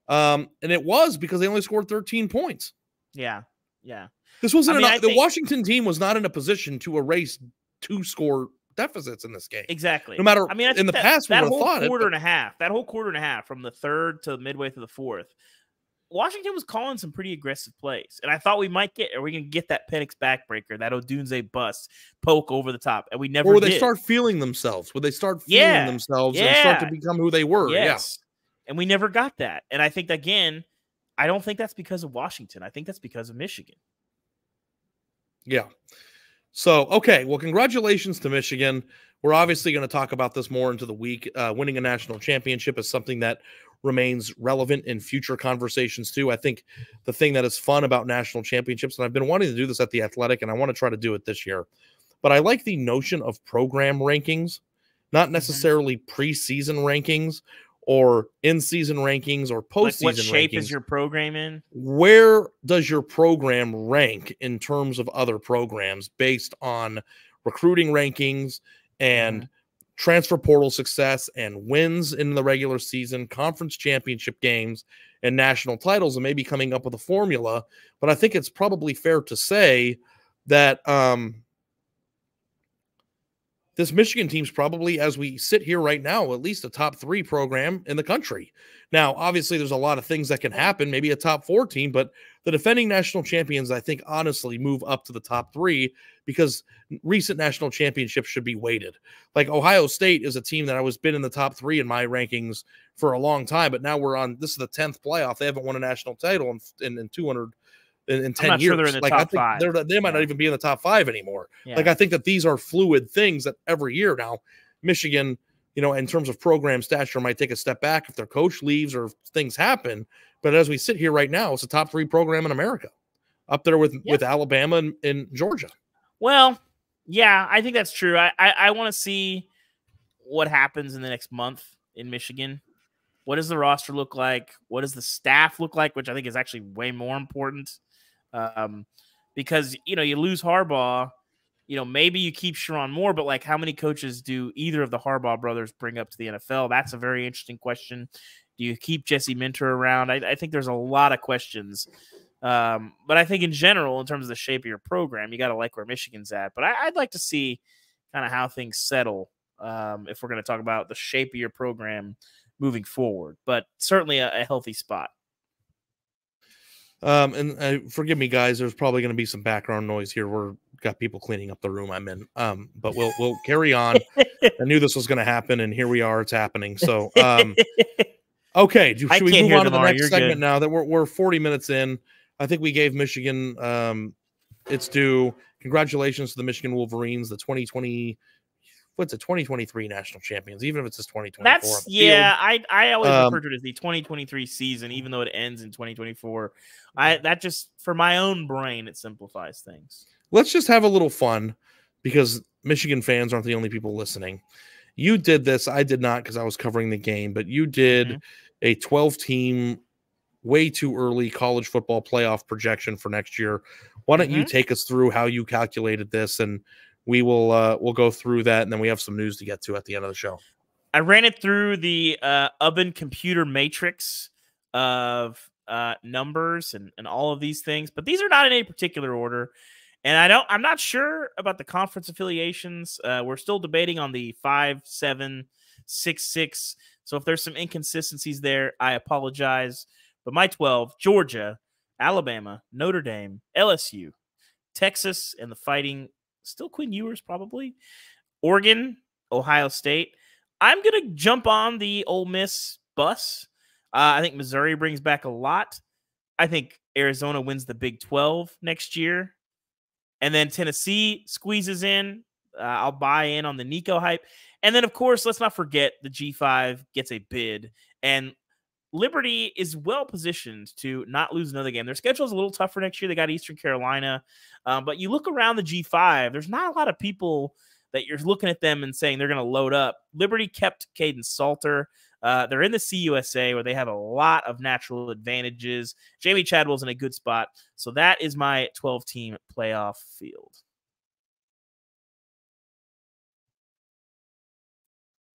and it was, because they only scored 13 points. Yeah. This wasn't the Washington team was not in a position to erase 2-score deficits in this game. Exactly. No matter, in the past, we would have thought that whole quarter and a half from the third to midway through the fourth, Washington was calling some pretty aggressive plays, and I thought we can get that Penix backbreaker, that Odunze bust poke over the top, and we never did. Or would they start feeling themselves? Would they start feeling themselves and start to become who they were? Yes. Yeah. And we never got that. And I think, again, I don't think that's because of Washington. I think that's because of Michigan. Yeah. So, okay, well, congratulations to Michigan. We're obviously going to talk about this more into the week. Winning a national championship is something that remains relevant in future conversations too. I think the thing that is fun about national championships, and I've been wanting to do this at the Athletic, and I want to try to do it this year, but I like the notion of program rankings, not necessarily preseason rankings or in-season rankings or postseason rankings. What shape is your program in? Where does your program rank in terms of other programs based on recruiting rankings and transfer portal success and wins in the regular season, conference championship games, and national titles, and maybe coming up with a formula? But I think it's probably fair to say that this Michigan team's probably, as we sit here right now, at least a top 3 program in the country. Now, obviously, there's a lot of things that can happen, maybe a top 4 team, but the defending national champions, I think, honestly, move up to the top 3 because recent national championships should be weighted. Like Ohio State is a team that I was been in the top 3 in my rankings for a long time, but now this is the 10th playoff. They haven't won a national title in 200 in 10 years. Sure they're in the like top I think 5. They might not even be in the top 5 anymore. Yeah. Like I think that these are fluid things that every year now Michigan, in terms of program stature, might take a step back if their coach leaves or things happen. But as we sit here right now, it's a top 3 program in America, up there with Alabama and Georgia. Well, yeah, I think that's true. I want to see what happens in the next month in Michigan. What does the roster look like? What does the staff look like? Which I think is actually way more important. Because, you lose Harbaugh, maybe you keep Sherrone Moore, but like how many coaches do either of the Harbaugh brothers bring up to the NFL? That's a very interesting question. Do you keep Jesse Minter around? I think there's a lot of questions. But I think in general, in terms of the shape of your program, you got to like where Michigan's at. But I'd like to see kind of how things settle if we're going to talk about the shape of your program moving forward. But certainly a healthy spot. And forgive me, guys, there's probably going to be some background noise here. We're got people cleaning up the room I'm in. But we'll carry on. I knew this was going to happen, and here we are. It's happening. So, Okay, should we move on to the next segment good. now that we're 40 minutes in? I think we gave Michigan its due. Congratulations to the Michigan Wolverines, the 2023 national champions, even if it's just 2024. I always refer to it as the 2023 season, even though it ends in 2024. That just, for my own brain, it simplifies things. Let's just have a little fun because Michigan fans aren't the only people listening. You did this. I did not because I was covering the game, but you did a 12-team, way too early college football playoff projection for next year. Why don't you take us through how you calculated this, and we'll go through that, and then we have some news to get to at the end of the show. I ran it through the Ubben computer matrix of numbers and all of these things, but these are not in any particular order. And I'm not sure about the conference affiliations. We're still debating on the 5-7, 6-6. So if there's some inconsistencies there, I apologize. But my 12, Georgia, Alabama, Notre Dame, LSU, Texas, and the Fighting, still Quinn Ewers probably, Oregon, Ohio State. I'm going to jump on the Ole Miss bus. I think Missouri brings back a lot. I think Arizona wins the Big 12 next year. And then Tennessee squeezes in. I'll buy in on the Nico hype. And then, of course, let's not forget the G5 gets a bid. And Liberty is well positioned to not lose another game. Their schedule is a little tougher next year. They got Eastern Carolina. But you look around the G5, there's not a lot of people that you're looking at them and saying they're going to load up. Liberty kept Caden Salter. They're in the CUSA where they have a lot of natural advantages. Jamie Chadwell's in a good spot. So that is my 12-team playoff field.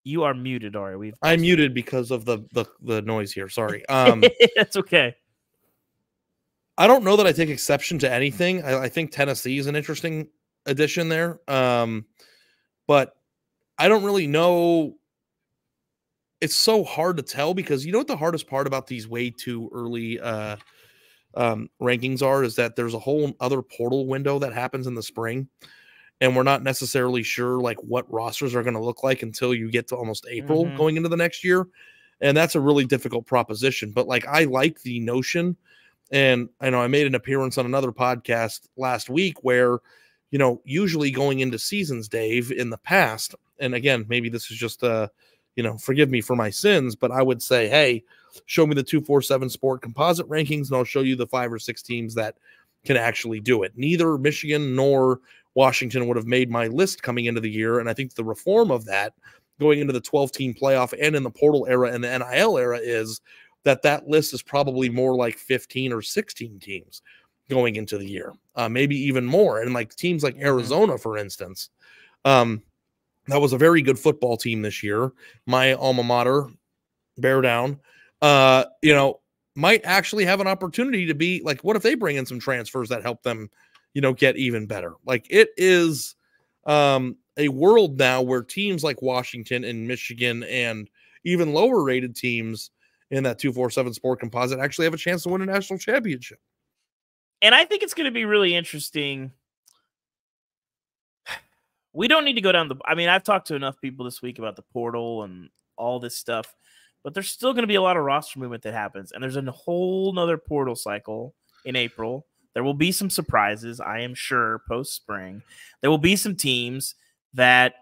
You are muted, Ari. I'm muted because of the noise here. Sorry. That's okay. I don't know that I take exception to anything. I think Tennessee is an interesting addition there. But I don't really know. It's so hard to tell because you know what the hardest part about these way too early rankings are is that there's a whole other portal window that happens in the spring, and we're not necessarily sure like what rosters are going to look like until you get to almost April going into the next year, and that's a really difficult proposition. But like I like the notion, and I know I made an appearance on another podcast last week where usually going into seasons, Dave, in the past, and again maybe this is just forgive me for my sins, but I would say, hey, show me the 247 Sport composite rankings, and I'll show you the 5 or 6 teams that can actually do it. Neither Michigan nor Washington would have made my list coming into the year, and I think the reform of that going into the 12-team playoff and in the portal era and the NIL era is that list is probably more like 15 or 16 teams going into the year, maybe even more. And like teams like Arizona, for instance, that was a very good football team this year. My alma mater, bear down, might actually have an opportunity to be like, what if they bring in some transfers that help them, get even better? Like it is a world now where teams like Washington and Michigan and even lower rated teams in that 247 Sport composite actually have a chance to win a national championship. And I think it's going to be really interesting. We don't need to go down I've talked to enough people this week about the portal and all this stuff, but there's still going to be a lot of roster movement that happens. And there's a whole nother portal cycle in April. There will be some surprises, I am sure, post-spring. There will be some teams that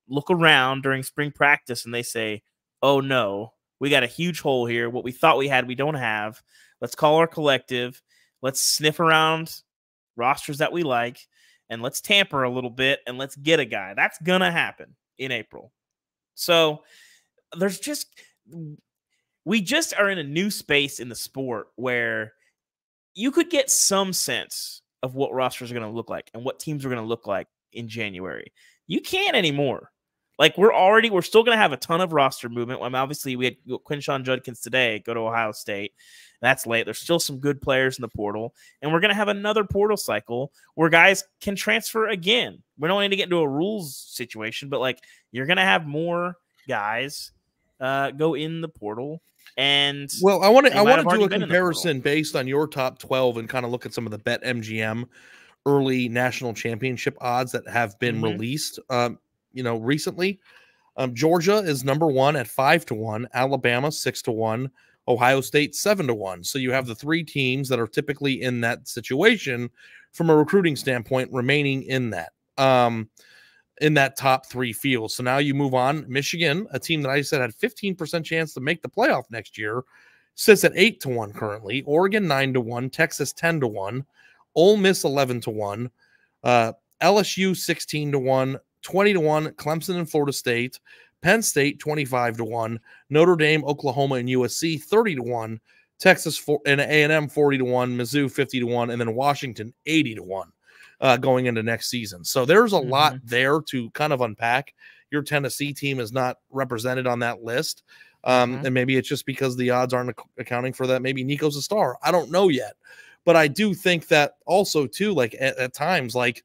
look around during spring practice and they say, oh no, we got a huge hole here. What we thought we had, we don't have. Let's call our collective. Let's sniff around rosters that we like. And let's tamper a little bit and let's get a guy. That's going to happen in April. So we just are in a new space in the sport where you could get some sense of what rosters are going to look like and what teams are going to look like in January. You can't anymore. Like we're still going to have a ton of roster movement. Obviously we had Quinshon Judkins today go to Ohio State. That's late. There's still some good players in the portal. And we're going to have another portal cycle where guys can transfer again. We don't need to get into a rules situation, but like you're going to have more guys go in the portal. And well, I want to do a comparison based on your top 12 and kind of look at some of the BetMGM early national championship odds that have been released, recently. Georgia is number 1 at 5-1, Alabama 6-1, Ohio State 7-1. So you have the 3 teams that are typically in that situation from a recruiting standpoint remaining in that top 3 fields. So now you move on. Michigan, a team that I said had 15% chance to make the playoff next year, sits at 8-1 currently. Oregon 9-1, Texas 10-1, Ole Miss 11-1, LSU 16-1, 20-1, Clemson and Florida State, Penn State 25-1, Notre Dame, Oklahoma, and USC 30-1, Texas and A&M 40-1, Mizzou 50-1, and then Washington 80-1 going into next season. So there's a lot there to kind of unpack. Your Tennessee team is not represented on that list. And maybe it's just because the odds aren't accounting for that. Maybe Nico's a star. I don't know yet. But I do think that also, too, like at times, like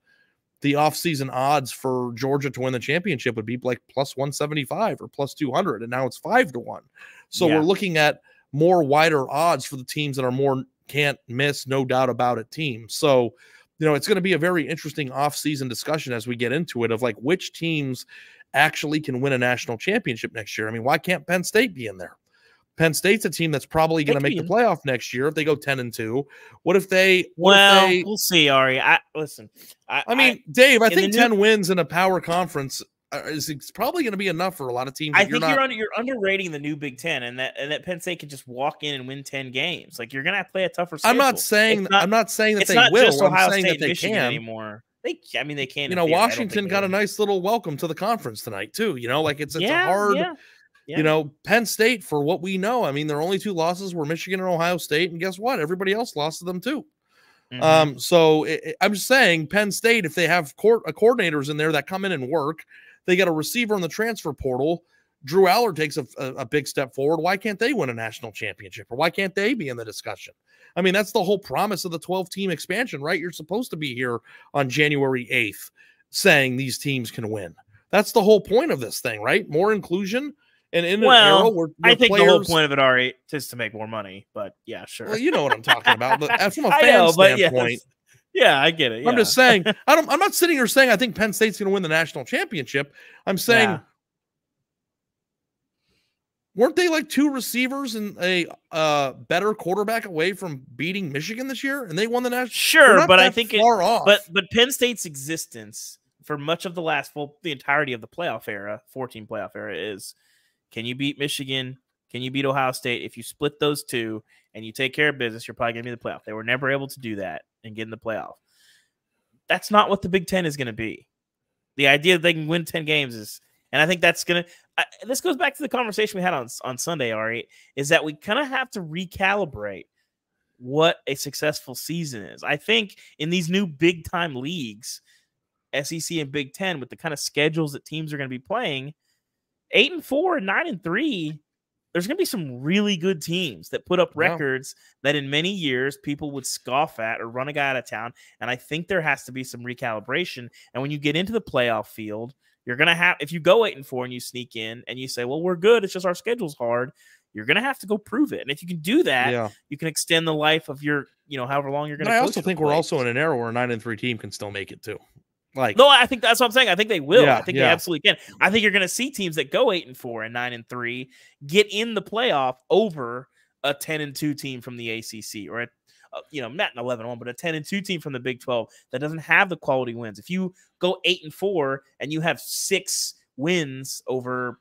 the offseason odds for Georgia to win the championship would be like plus 175 or plus 200. And now it's 5-1. So we're looking at more wider odds for the teams that are more can't miss, no doubt about it teams. So, you know, it's going to be a very interesting offseason discussion as we get into it of like which teams actually can win a national championship next year. I mean, why can't Penn State be in there? Penn State's a team that's probably going to make the playoff next year if they go 10-2. What if they? We'll see, Ari. Listen. I mean, Dave, I think 10 wins in a power conference is probably going to be enough for a lot of teams. I think you're underrating the new Big Ten, and that Penn State could just walk in and win 10 games. Like you're going to have to play a tougher schedule. I'm not saying that they will. I'm saying that they can anymore. They can. You know, Washington got a nice little welcome to the conference tonight too. You know, like it's a hard. Yeah. You know, Penn State, for what we know, I mean, their only 2 losses were Michigan and Ohio State, and guess what? Everybody else lost to them too. So I'm just saying, Penn State, if they have coordinators in there that come in and work, they got a receiver in the transfer portal. Drew Aller takes a big step forward. Why can't they win a national championship, or why can't they be in the discussion? I mean, that's the whole promise of the 12-team expansion, right? You're supposed to be here on January 8th saying these teams can win. That's the whole point of this thing, right? More inclusion. And in an era where I think the whole point of it, Ari, is to make more money. But yeah, sure. Well, you know what I'm talking about. But from a fan standpoint, yeah, I get it. Yeah. I'm just saying. I'm not sitting here saying I think Penn State's going to win the national championship. I'm saying, weren't they like 2 receivers and a better quarterback away from beating Michigan this year, and they won the national? Sure, but I think far off. But Penn State's existence for much of the entirety of the playoff era, 14 playoff era, is. Can you beat Michigan? Can you beat Ohio State? If you split those 2 and you take care of business, you're probably going to be in the playoff. They were never able to do that and get in the playoff. That's not what the Big Ten is going to be. The idea that they can win 10 games is, and I think that's going to, this goes back to the conversation we had on Sunday, Ari, is that we kind of have to recalibrate what a successful season is. I think in these new big time leagues, SEC and Big Ten, with the kind of schedules that teams are going to be playing, 8-4 and 9-3, there's going to be some really good teams that put up records that in many years people would scoff at or run a guy out of town. And I think there has to be some recalibration. And when you get into the playoff field, you're going to have, if you go 8-4 and you sneak in and you say, well, we're good, it's just our schedule's hard, you're going to have to go prove it. And if you can do that, you can extend the life of your, however long you're going to. I also think we're also in an era where a 9-3 team can still make it too. No, I think that's what I'm saying. I think they will. I think they absolutely can. I think you're going to see teams that go 8-4 and 9-3 get in the playoff over a 10-2 team from the ACC, or not an 11-1, but a 10-2 team from the Big 12 that doesn't have the quality wins. If you go 8-4 and you have 6 wins over,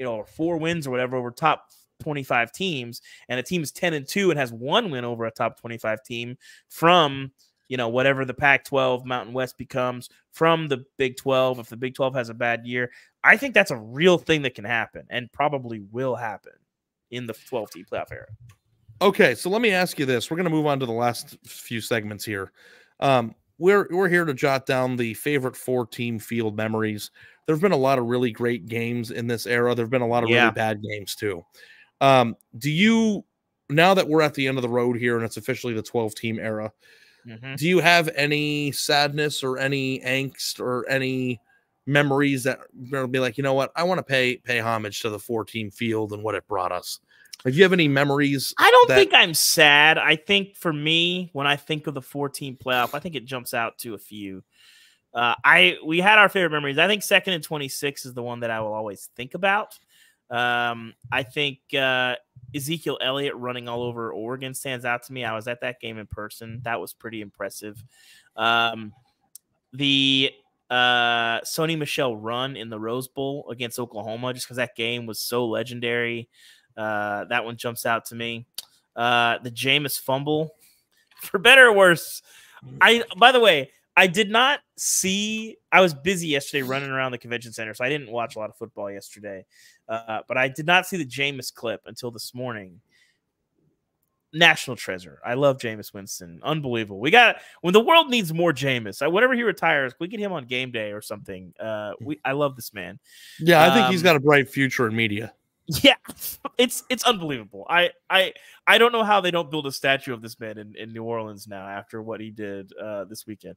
or 4 wins or whatever over top 25 teams, and a team is 10-2 and has 1 win over a top 25 team from whatever the Pac-12 Mountain West becomes from the Big 12, if the Big 12 has a bad year, I think that's a real thing that can happen and probably will happen in the 12-team playoff era. Okay, so let me ask you this. We're going to move on to the last few segments here. We're here to jot down the favorite 4-team field memories. There have been a lot of really great games in this era. There have been a lot of really bad games too. Do you, now that we're at the end of the road here and it's officially the 12-team era, do you have any sadness or any angst or any memories that will be like, you know what, I want to pay homage to the 4-team field and what it brought us? If you have any memories, I don't think I'm sad. I think for me, when I think of the 4-team playoff, I think it jumps out to a few. We had our favorite memories. I think 2nd and 26 is the one that I will always think about. I think Ezekiel Elliott running all over Oregon stands out to me. I was at that game in person. That was pretty impressive. The Sony Michel run in the Rose Bowl against Oklahoma, just because that game was so legendary. That one jumps out to me. The Jameis fumble, for better or worse. By the way, I did not see. I was busy yesterday running around the convention center, so I didn't watch a lot of football yesterday. But I did not see the Jameis clip until this morning. National treasure. I love Jameis Winston. Unbelievable. We got when the world needs more Jameis. Whenever he retires, we get him on game day or something. I love this man. Yeah, I think he's got a bright future in media. Yeah, it's unbelievable. I don't know how they don't build a statue of this man in New Orleans now after what he did this weekend.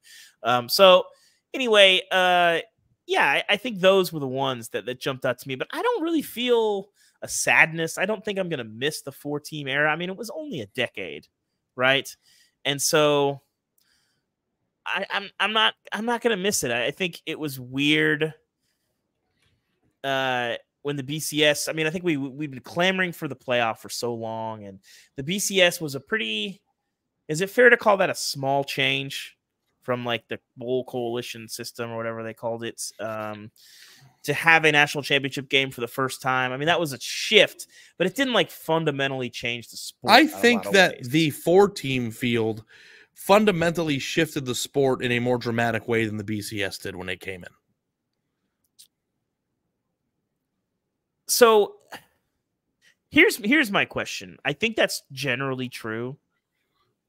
So anyway, yeah, I think those were the ones that jumped out to me. But I don't really feel a sadness. I don't think I'm going to miss the 4-team era. I mean, it was only a decade, right? And so I'm not going to miss it. I think it was weird when the BCS. I mean, I think we've been clamoring for the playoff for so long, and the BCS was a pretty. Is it fair to call that a small change from like the bowl coalition system or whatever they called it? To have a national championship game for the first time. I mean, that was a shift, but it didn't like fundamentally change the sport. I think that the 4-team field fundamentally shifted the sport in a more dramatic way than the BCS did when it came in. So here's my question. I think that's generally true,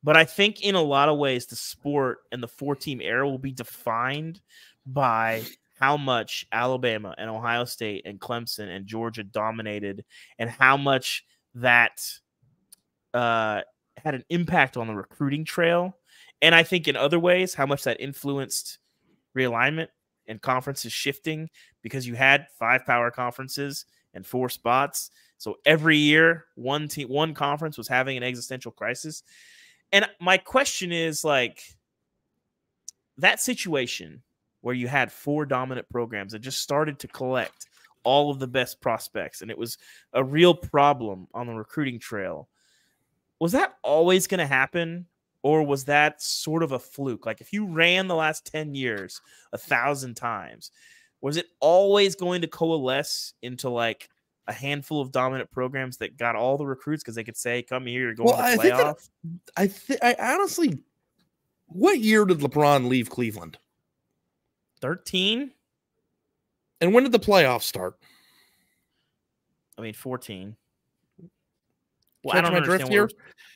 but I think in a lot of ways the sport and the 4-team era will be defined by how much Alabama and Ohio State and Clemson and Georgia dominated, and how much that had an impact on the recruiting trail. And I think in other ways, how much that influenced realignment and conferences shifting, because you had 5 power conferences and 4 spots. So every year, one conference was having an existential crisis. And my question is, like, that situation where you had 4 dominant programs that just started to collect all of the best prospects, and it was a real problem on the recruiting trail. Was that always going to happen, or was that sort of a fluke? Like, if you ran the last 10 years 1,000 times, was it always going to coalesce into like a handful of dominant programs that got all the recruits because they could say, come here, you're going to the playoff? I honestly, what year did LeBron leave Cleveland? 13? And when did the playoffs start? I mean, 14. Well, catch my drift here?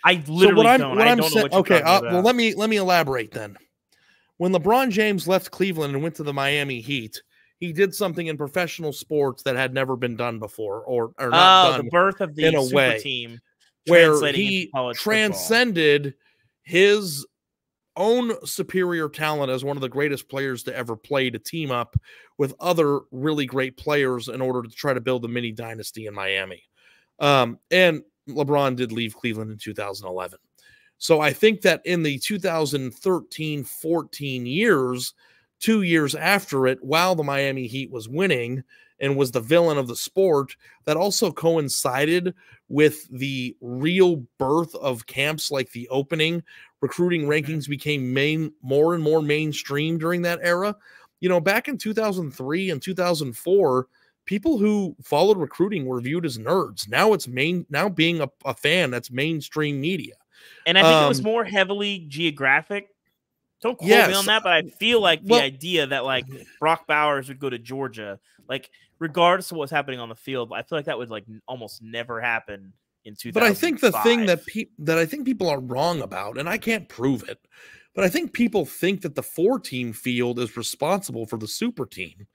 I literally don't. I don't know what you're okay, talking about. well, let me elaborate then. When LeBron James left Cleveland and went to the Miami Heat, he did something in professional sports that had never been done before, or not done the birth of the in a super way, team, where he transcended his own superior talent as one of the greatest players to ever play, to team up with other really great players in order to try to build a mini dynasty in Miami. And LeBron did leave Cleveland in 2011. So I think that in the 2013-14 years, 2 years after it, while the Miami Heat was winning and was the villain of the sport, that also coincided with the real birth of camps like The Opening. Recruiting rankings became more and more mainstream during that era. You know, back in 2003 and 2004, people who followed recruiting were viewed as nerds. Now it's now being a fan, that's mainstream media. And I think it was more heavily geographic. Don't quote me on that, but I feel like the idea that like Brock Bowers would go to Georgia, like regardless of what's happening on the field, I feel like that would like almost never happen in 2005. But I think the thing that I think people are wrong about, and I can't prove it, but I think people think that the 4-team field is responsible for the super team.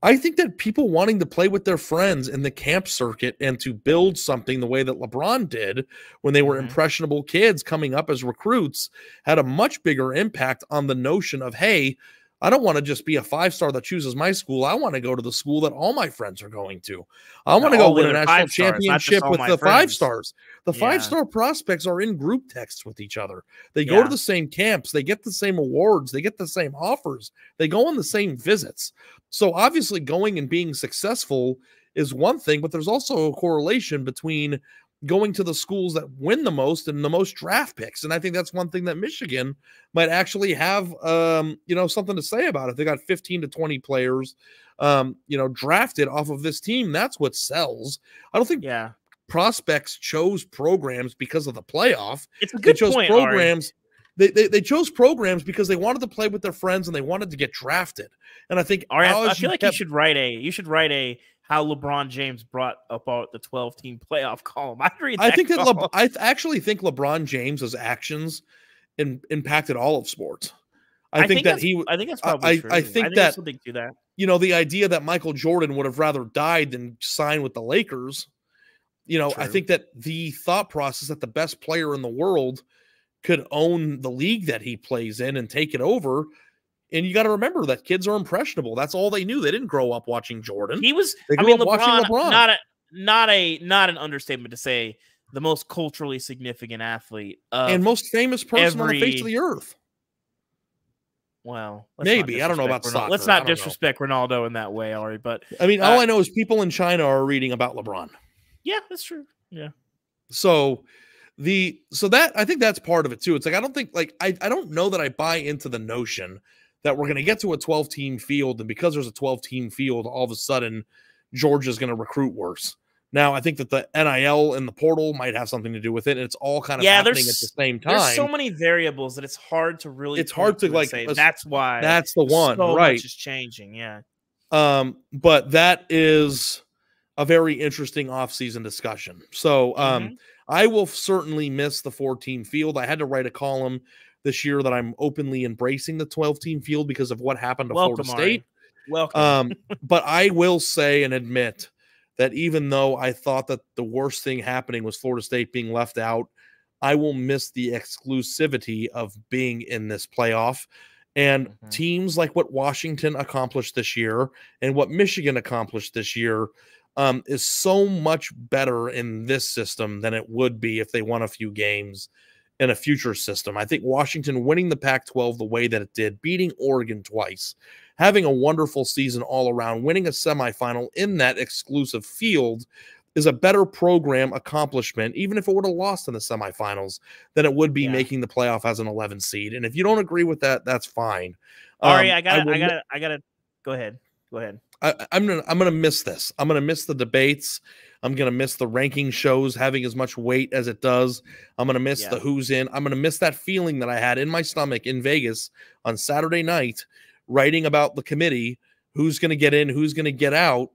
I think that people wanting to play with their friends in the camp circuit and to build something the way that LeBron did when they were impressionable kids coming up as recruits had a much bigger impact on the notion of, hey, I don't want to just be a 5-star that chooses my school. I want to go to the school that all my friends are going to. I want to go win a national championship with the 5 stars. The 5-star prospects are in group texts with each other. They go to the same camps. They get the same awards. They get the same offers. They go on the same visits. So obviously going and being successful is one thing, but there's also a correlation between going to the schools that win the most and the most draft picks. And I think that's one thing that Michigan might actually have, something to say about it. They got 15 to 20 players, drafted off of this team. That's what sells. I don't think prospects chose programs because of the playoff. It's a good point, programs. They chose programs because they wanted to play with their friends and they wanted to get drafted. And I think I feel like you should write a how LeBron James brought about the 12-team playoff column. I actually think LeBron James's actions impacted all of sports. I think that's probably true. I think that something to that. The idea that Michael Jordan would have rather died than sign with the Lakers. True. I think that the thought process that the best player in the world could own the league that he plays in and take it over. And you got to remember that kids are impressionable. That's all they knew. They didn't grow up watching Jordan. They grew up watching LeBron. Not an understatement to say the most culturally significant athlete and most famous person on the face of the earth. Well, maybe I don't know about soccer. Let's not disrespect Ronaldo in that way, Ari. But all I know is people in China are reading about LeBron. Yeah, that's true. Yeah. So that I think that's part of it too. It's like I don't know that I buy into the notion that we're going to get to a 12-team field, and because there's a 12-team field, all of a sudden Georgia's going to recruit worse. Now, I think that the NIL and the portal might have something to do with it, and it's all kind of happening at the same time. There's so many variables that it's hard to really. It's hard to say that's why. That's the one, so right? Much is changing, yeah. But that is a very interesting offseason discussion. So, I will certainly miss the 14 field. I had to write a column this year that I'm openly embracing the 12-team field because of what happened to Florida State. Welcome. But I will say and admit that even though I thought that the worst thing happening was Florida State being left out, I will miss the exclusivity of being in this playoff. And teams like what Washington accomplished this year and what Michigan accomplished this year is so much better in this system than it would be if they won a few games in a future system. I think Washington winning the Pac-12 the way that it did, beating Oregon twice, having a wonderful season all around, winning a semifinal in that exclusive field is a better program accomplishment, even if it would have lost in the semifinals, than it would be making the playoff as an 11 seed. And if you don't agree with that, that's fine. Ari, I gotta go ahead. Go ahead. I'm gonna miss this. I'm gonna miss the debates. I'm gonna miss the ranking shows having as much weight as it does. I'm gonna miss the who's in. I'm gonna miss that feeling that I had in my stomach in Vegas on Saturday night, writing about the committee, who's gonna get in, who's gonna get out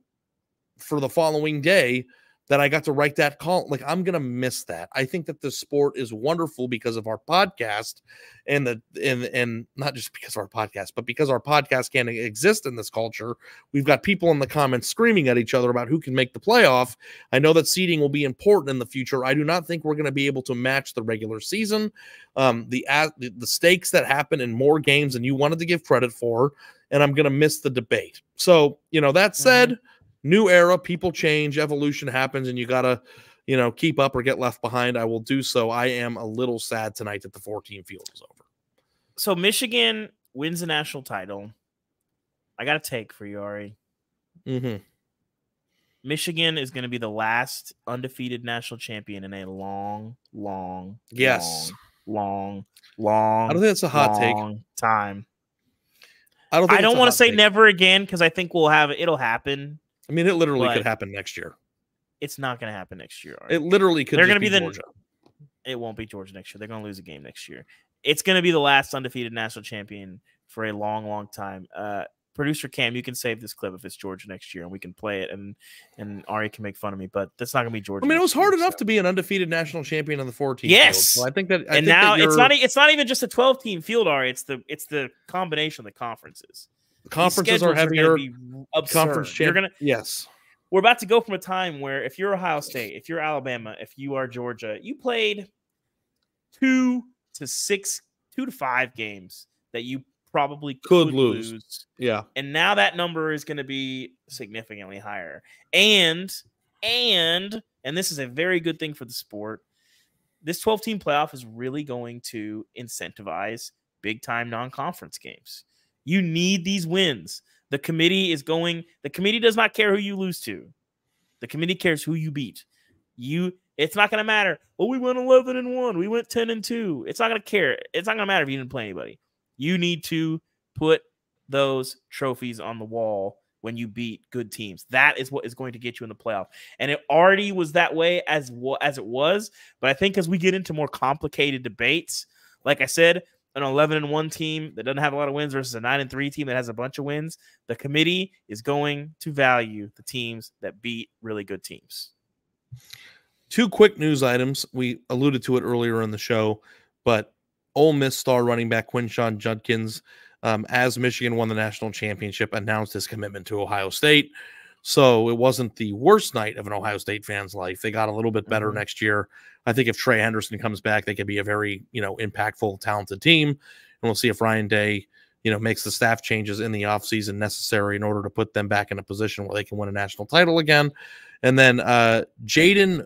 for the following day. That I got to write that call. Like, I'm gonna miss that. I think that this sport is wonderful because of our podcast, and not just because of our podcast, but because our podcast can exist in this culture. We've got people in the comments screaming at each other about who can make the playoff. I know that seeding will be important in the future. I do not think we're going to be able to match the regular season. The stakes that happen in more games than you wanted to give credit for, and I'm gonna miss the debate. So, that said. New era, people change, evolution happens, and you got to, keep up or get left behind. I will do so. I am a little sad tonight that the 14 field is over. So Michigan wins the national title. I got a take for you, Ari. Michigan is going to be the last undefeated national champion in a long I don't think that's a hot take. Time. I don't want to say never again because I think it'll happen. I mean, it literally could happen next year. It's not going to happen next year. It literally could. They're going to be Georgia. It won't be Georgia next year. They're going to lose a game next year. It's going to be the last undefeated national champion for a long, long time. Producer Cam, you can save this clip if it's Georgia next year, and we can play it, and Ari can make fun of me, but that's not going to be Georgia. I mean, it was hard enough to be an undefeated national champion on the 14. Yes, field. So I think that. It's not even just a 12-team field, Ari. It's the combination of the conferences. The conferences are heavier. Conference yes. We're about to go from a time where if you're Ohio State, if you're Alabama, if you are Georgia, you played 2 to 5 games that you probably could lose. Yeah. And now that number is going to be significantly higher. And this is a very good thing for the sport. This 12-team playoff is really going to incentivize big-time non-conference games. You need these wins. The committee does not care who you lose to. The committee cares who you beat. It's not going to matter. Oh, we went 11-1. We went 10-2. It's not going to care. It's not going to matter if you didn't play anybody. You need to put those trophies on the wall when you beat good teams. That is what is going to get you in the playoff. And it already was that way as it was. But I think as we get into more complicated debates, like I said, an 11-1 team that doesn't have a lot of wins versus a 9-3 team that has a bunch of wins, the committee is going to value the teams that beat really good teams. 2 quick news items. We alluded to it earlier in the show, but Ole Miss star running back Quinshon Judkins, as Michigan won the national championship, announced his commitment to Ohio State. So it wasn't the worst night of an Ohio State fan's life. They got a little bit better next year. I think if Trey Henderson comes back, they could be a very, impactful, talented team. And we'll see if Ryan Day, makes the staff changes in the offseason necessary in order to put them back in a position where they can win a national title again. And then Jaden,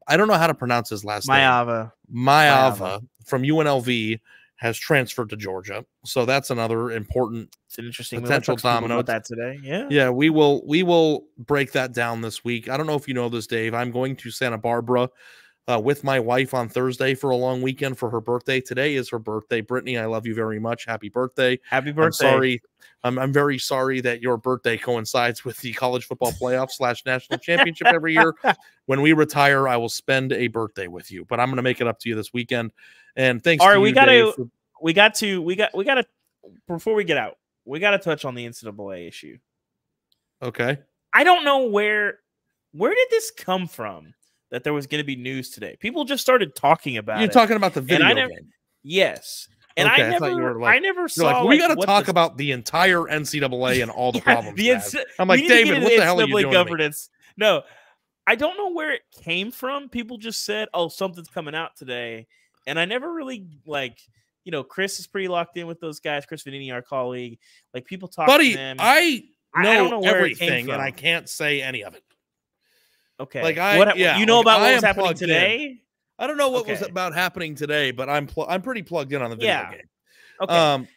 I don't know how to pronounce his last name. Maiava from UNLV has transferred to Georgia. So that's another important potential domino. About that today. Yeah, we will break that down this week. I don't know if you know this, Dave. I'm going to Santa Barbara with my wife on Thursday for a long weekend for her birthday. Today is her birthday. Brittany, I love you very much. Happy birthday. Happy birthday. I'm very sorry that your birthday coincides with the college football playoff / national championship every year. When we retire, I will spend a birthday with you, but I'm going to make it up to you this weekend. And thanks. All right, we got to before we get out, we got to touch on the NCAA issue. Okay. I don't know where did this come from that there was going to be news today. People just started talking about it. You're talking about the video game. Yes. And okay, I never saw. We got to talk about the entire NCAA and all the problems. I'm like, David, what the hell are you doing? Governance. No, I don't know where it came from. People just said, "Oh, something's coming out today," and I never really Chris is pretty locked in with those guys. Chris Vanini, our colleague, people talk to them. I know everything, and I can't say any of it. Okay, about what was happening today? I don't know what was about happening today, but I'm pretty plugged in on the video game. Okay.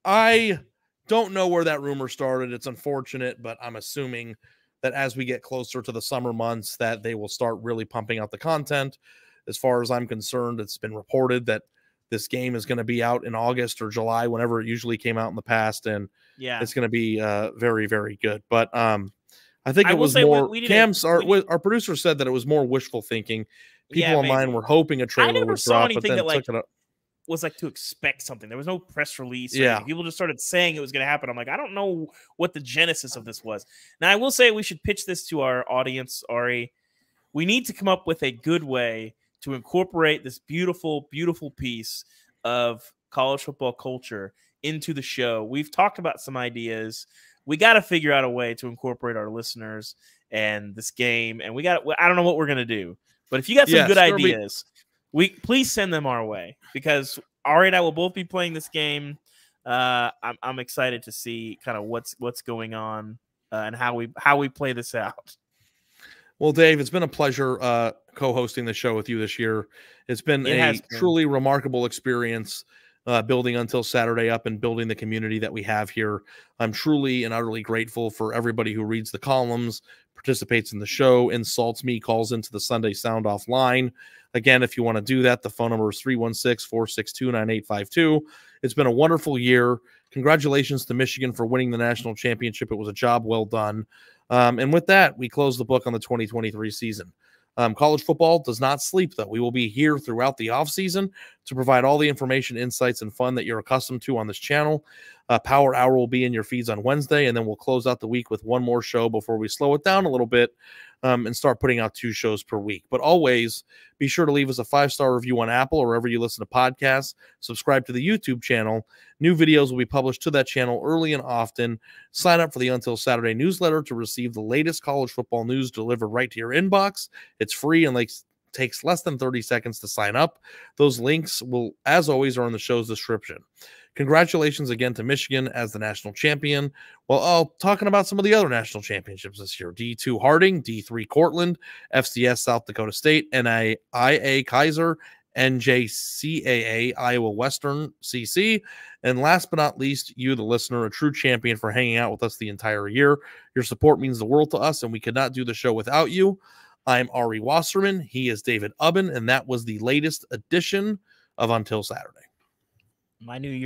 I don't know where that rumor started. It's unfortunate, but I'm assuming that as we get closer to the summer months, that they will start really pumping out the content. As far as I'm concerned, it's been reported that this game is going to be out in August or July, whenever it usually came out in the past, and it's going to be very, very good. But I think it was more. Our producer said that it was more wishful thinking. People online were hoping a trailer would drop, but then took it up. Was to expect something. There was no press release. People just started saying it was going to happen. I'm like, I don't know what the genesis of this was. Now, I will say we should pitch this to our audience, Ari. We need to come up with a good way to incorporate this beautiful, beautiful piece of college football culture into the show. We've talked about some ideas. We got to figure out a way to incorporate our listeners and this game. And I don't know what we're going to do. But if you got some good ideas, please send them our way, because Ari and I will both be playing this game. I'm excited to see kind of what's going on and how we play this out. Well, Dave, it's been a pleasure co-hosting the show with you this year. It's been a truly remarkable experience building Until Saturday up and building the community that we have here. I'm truly and utterly grateful for everybody who reads the columns, participates in the show, insults me, calls into the Sunday Sound Off line. Again, if you want to do that, the phone number is 316-462-9852. It's been a wonderful year. Congratulations to Michigan for winning the national championship. It was a job well done. And with that, we close the book on the 2023 season. College football does not sleep, though. We will be here throughout the offseason to provide all the information, insights, and fun that you're accustomed to on this channel. Power Hour will be in your feeds on Wednesday, and then we'll close out the week with one more show before we slow it down a little bit and start putting out 2 shows per week. But always be sure to leave us a 5-star review on Apple or wherever you listen to podcasts. Subscribe to the YouTube channel. New videos will be published to that channel early and often. Sign up for the Until Saturday newsletter to receive the latest college football news delivered right to your inbox. It's free and takes less than 30 seconds to sign up. Those links will, as always, are in the show's description. Congratulations again to Michigan as the national champion. Well, talking about some of the other national championships this year. D2 Harding, D3 Cortland, FCS South Dakota State, NAIA Kaiser, NJCAA Iowa Western CC, and last but not least, you, the listener, a true champion for hanging out with us the entire year. Your support means the world to us, and we could not do the show without you. I'm Ari Wasserman. He is David Ubben, and that was the latest edition of Until Saturday. My New Year.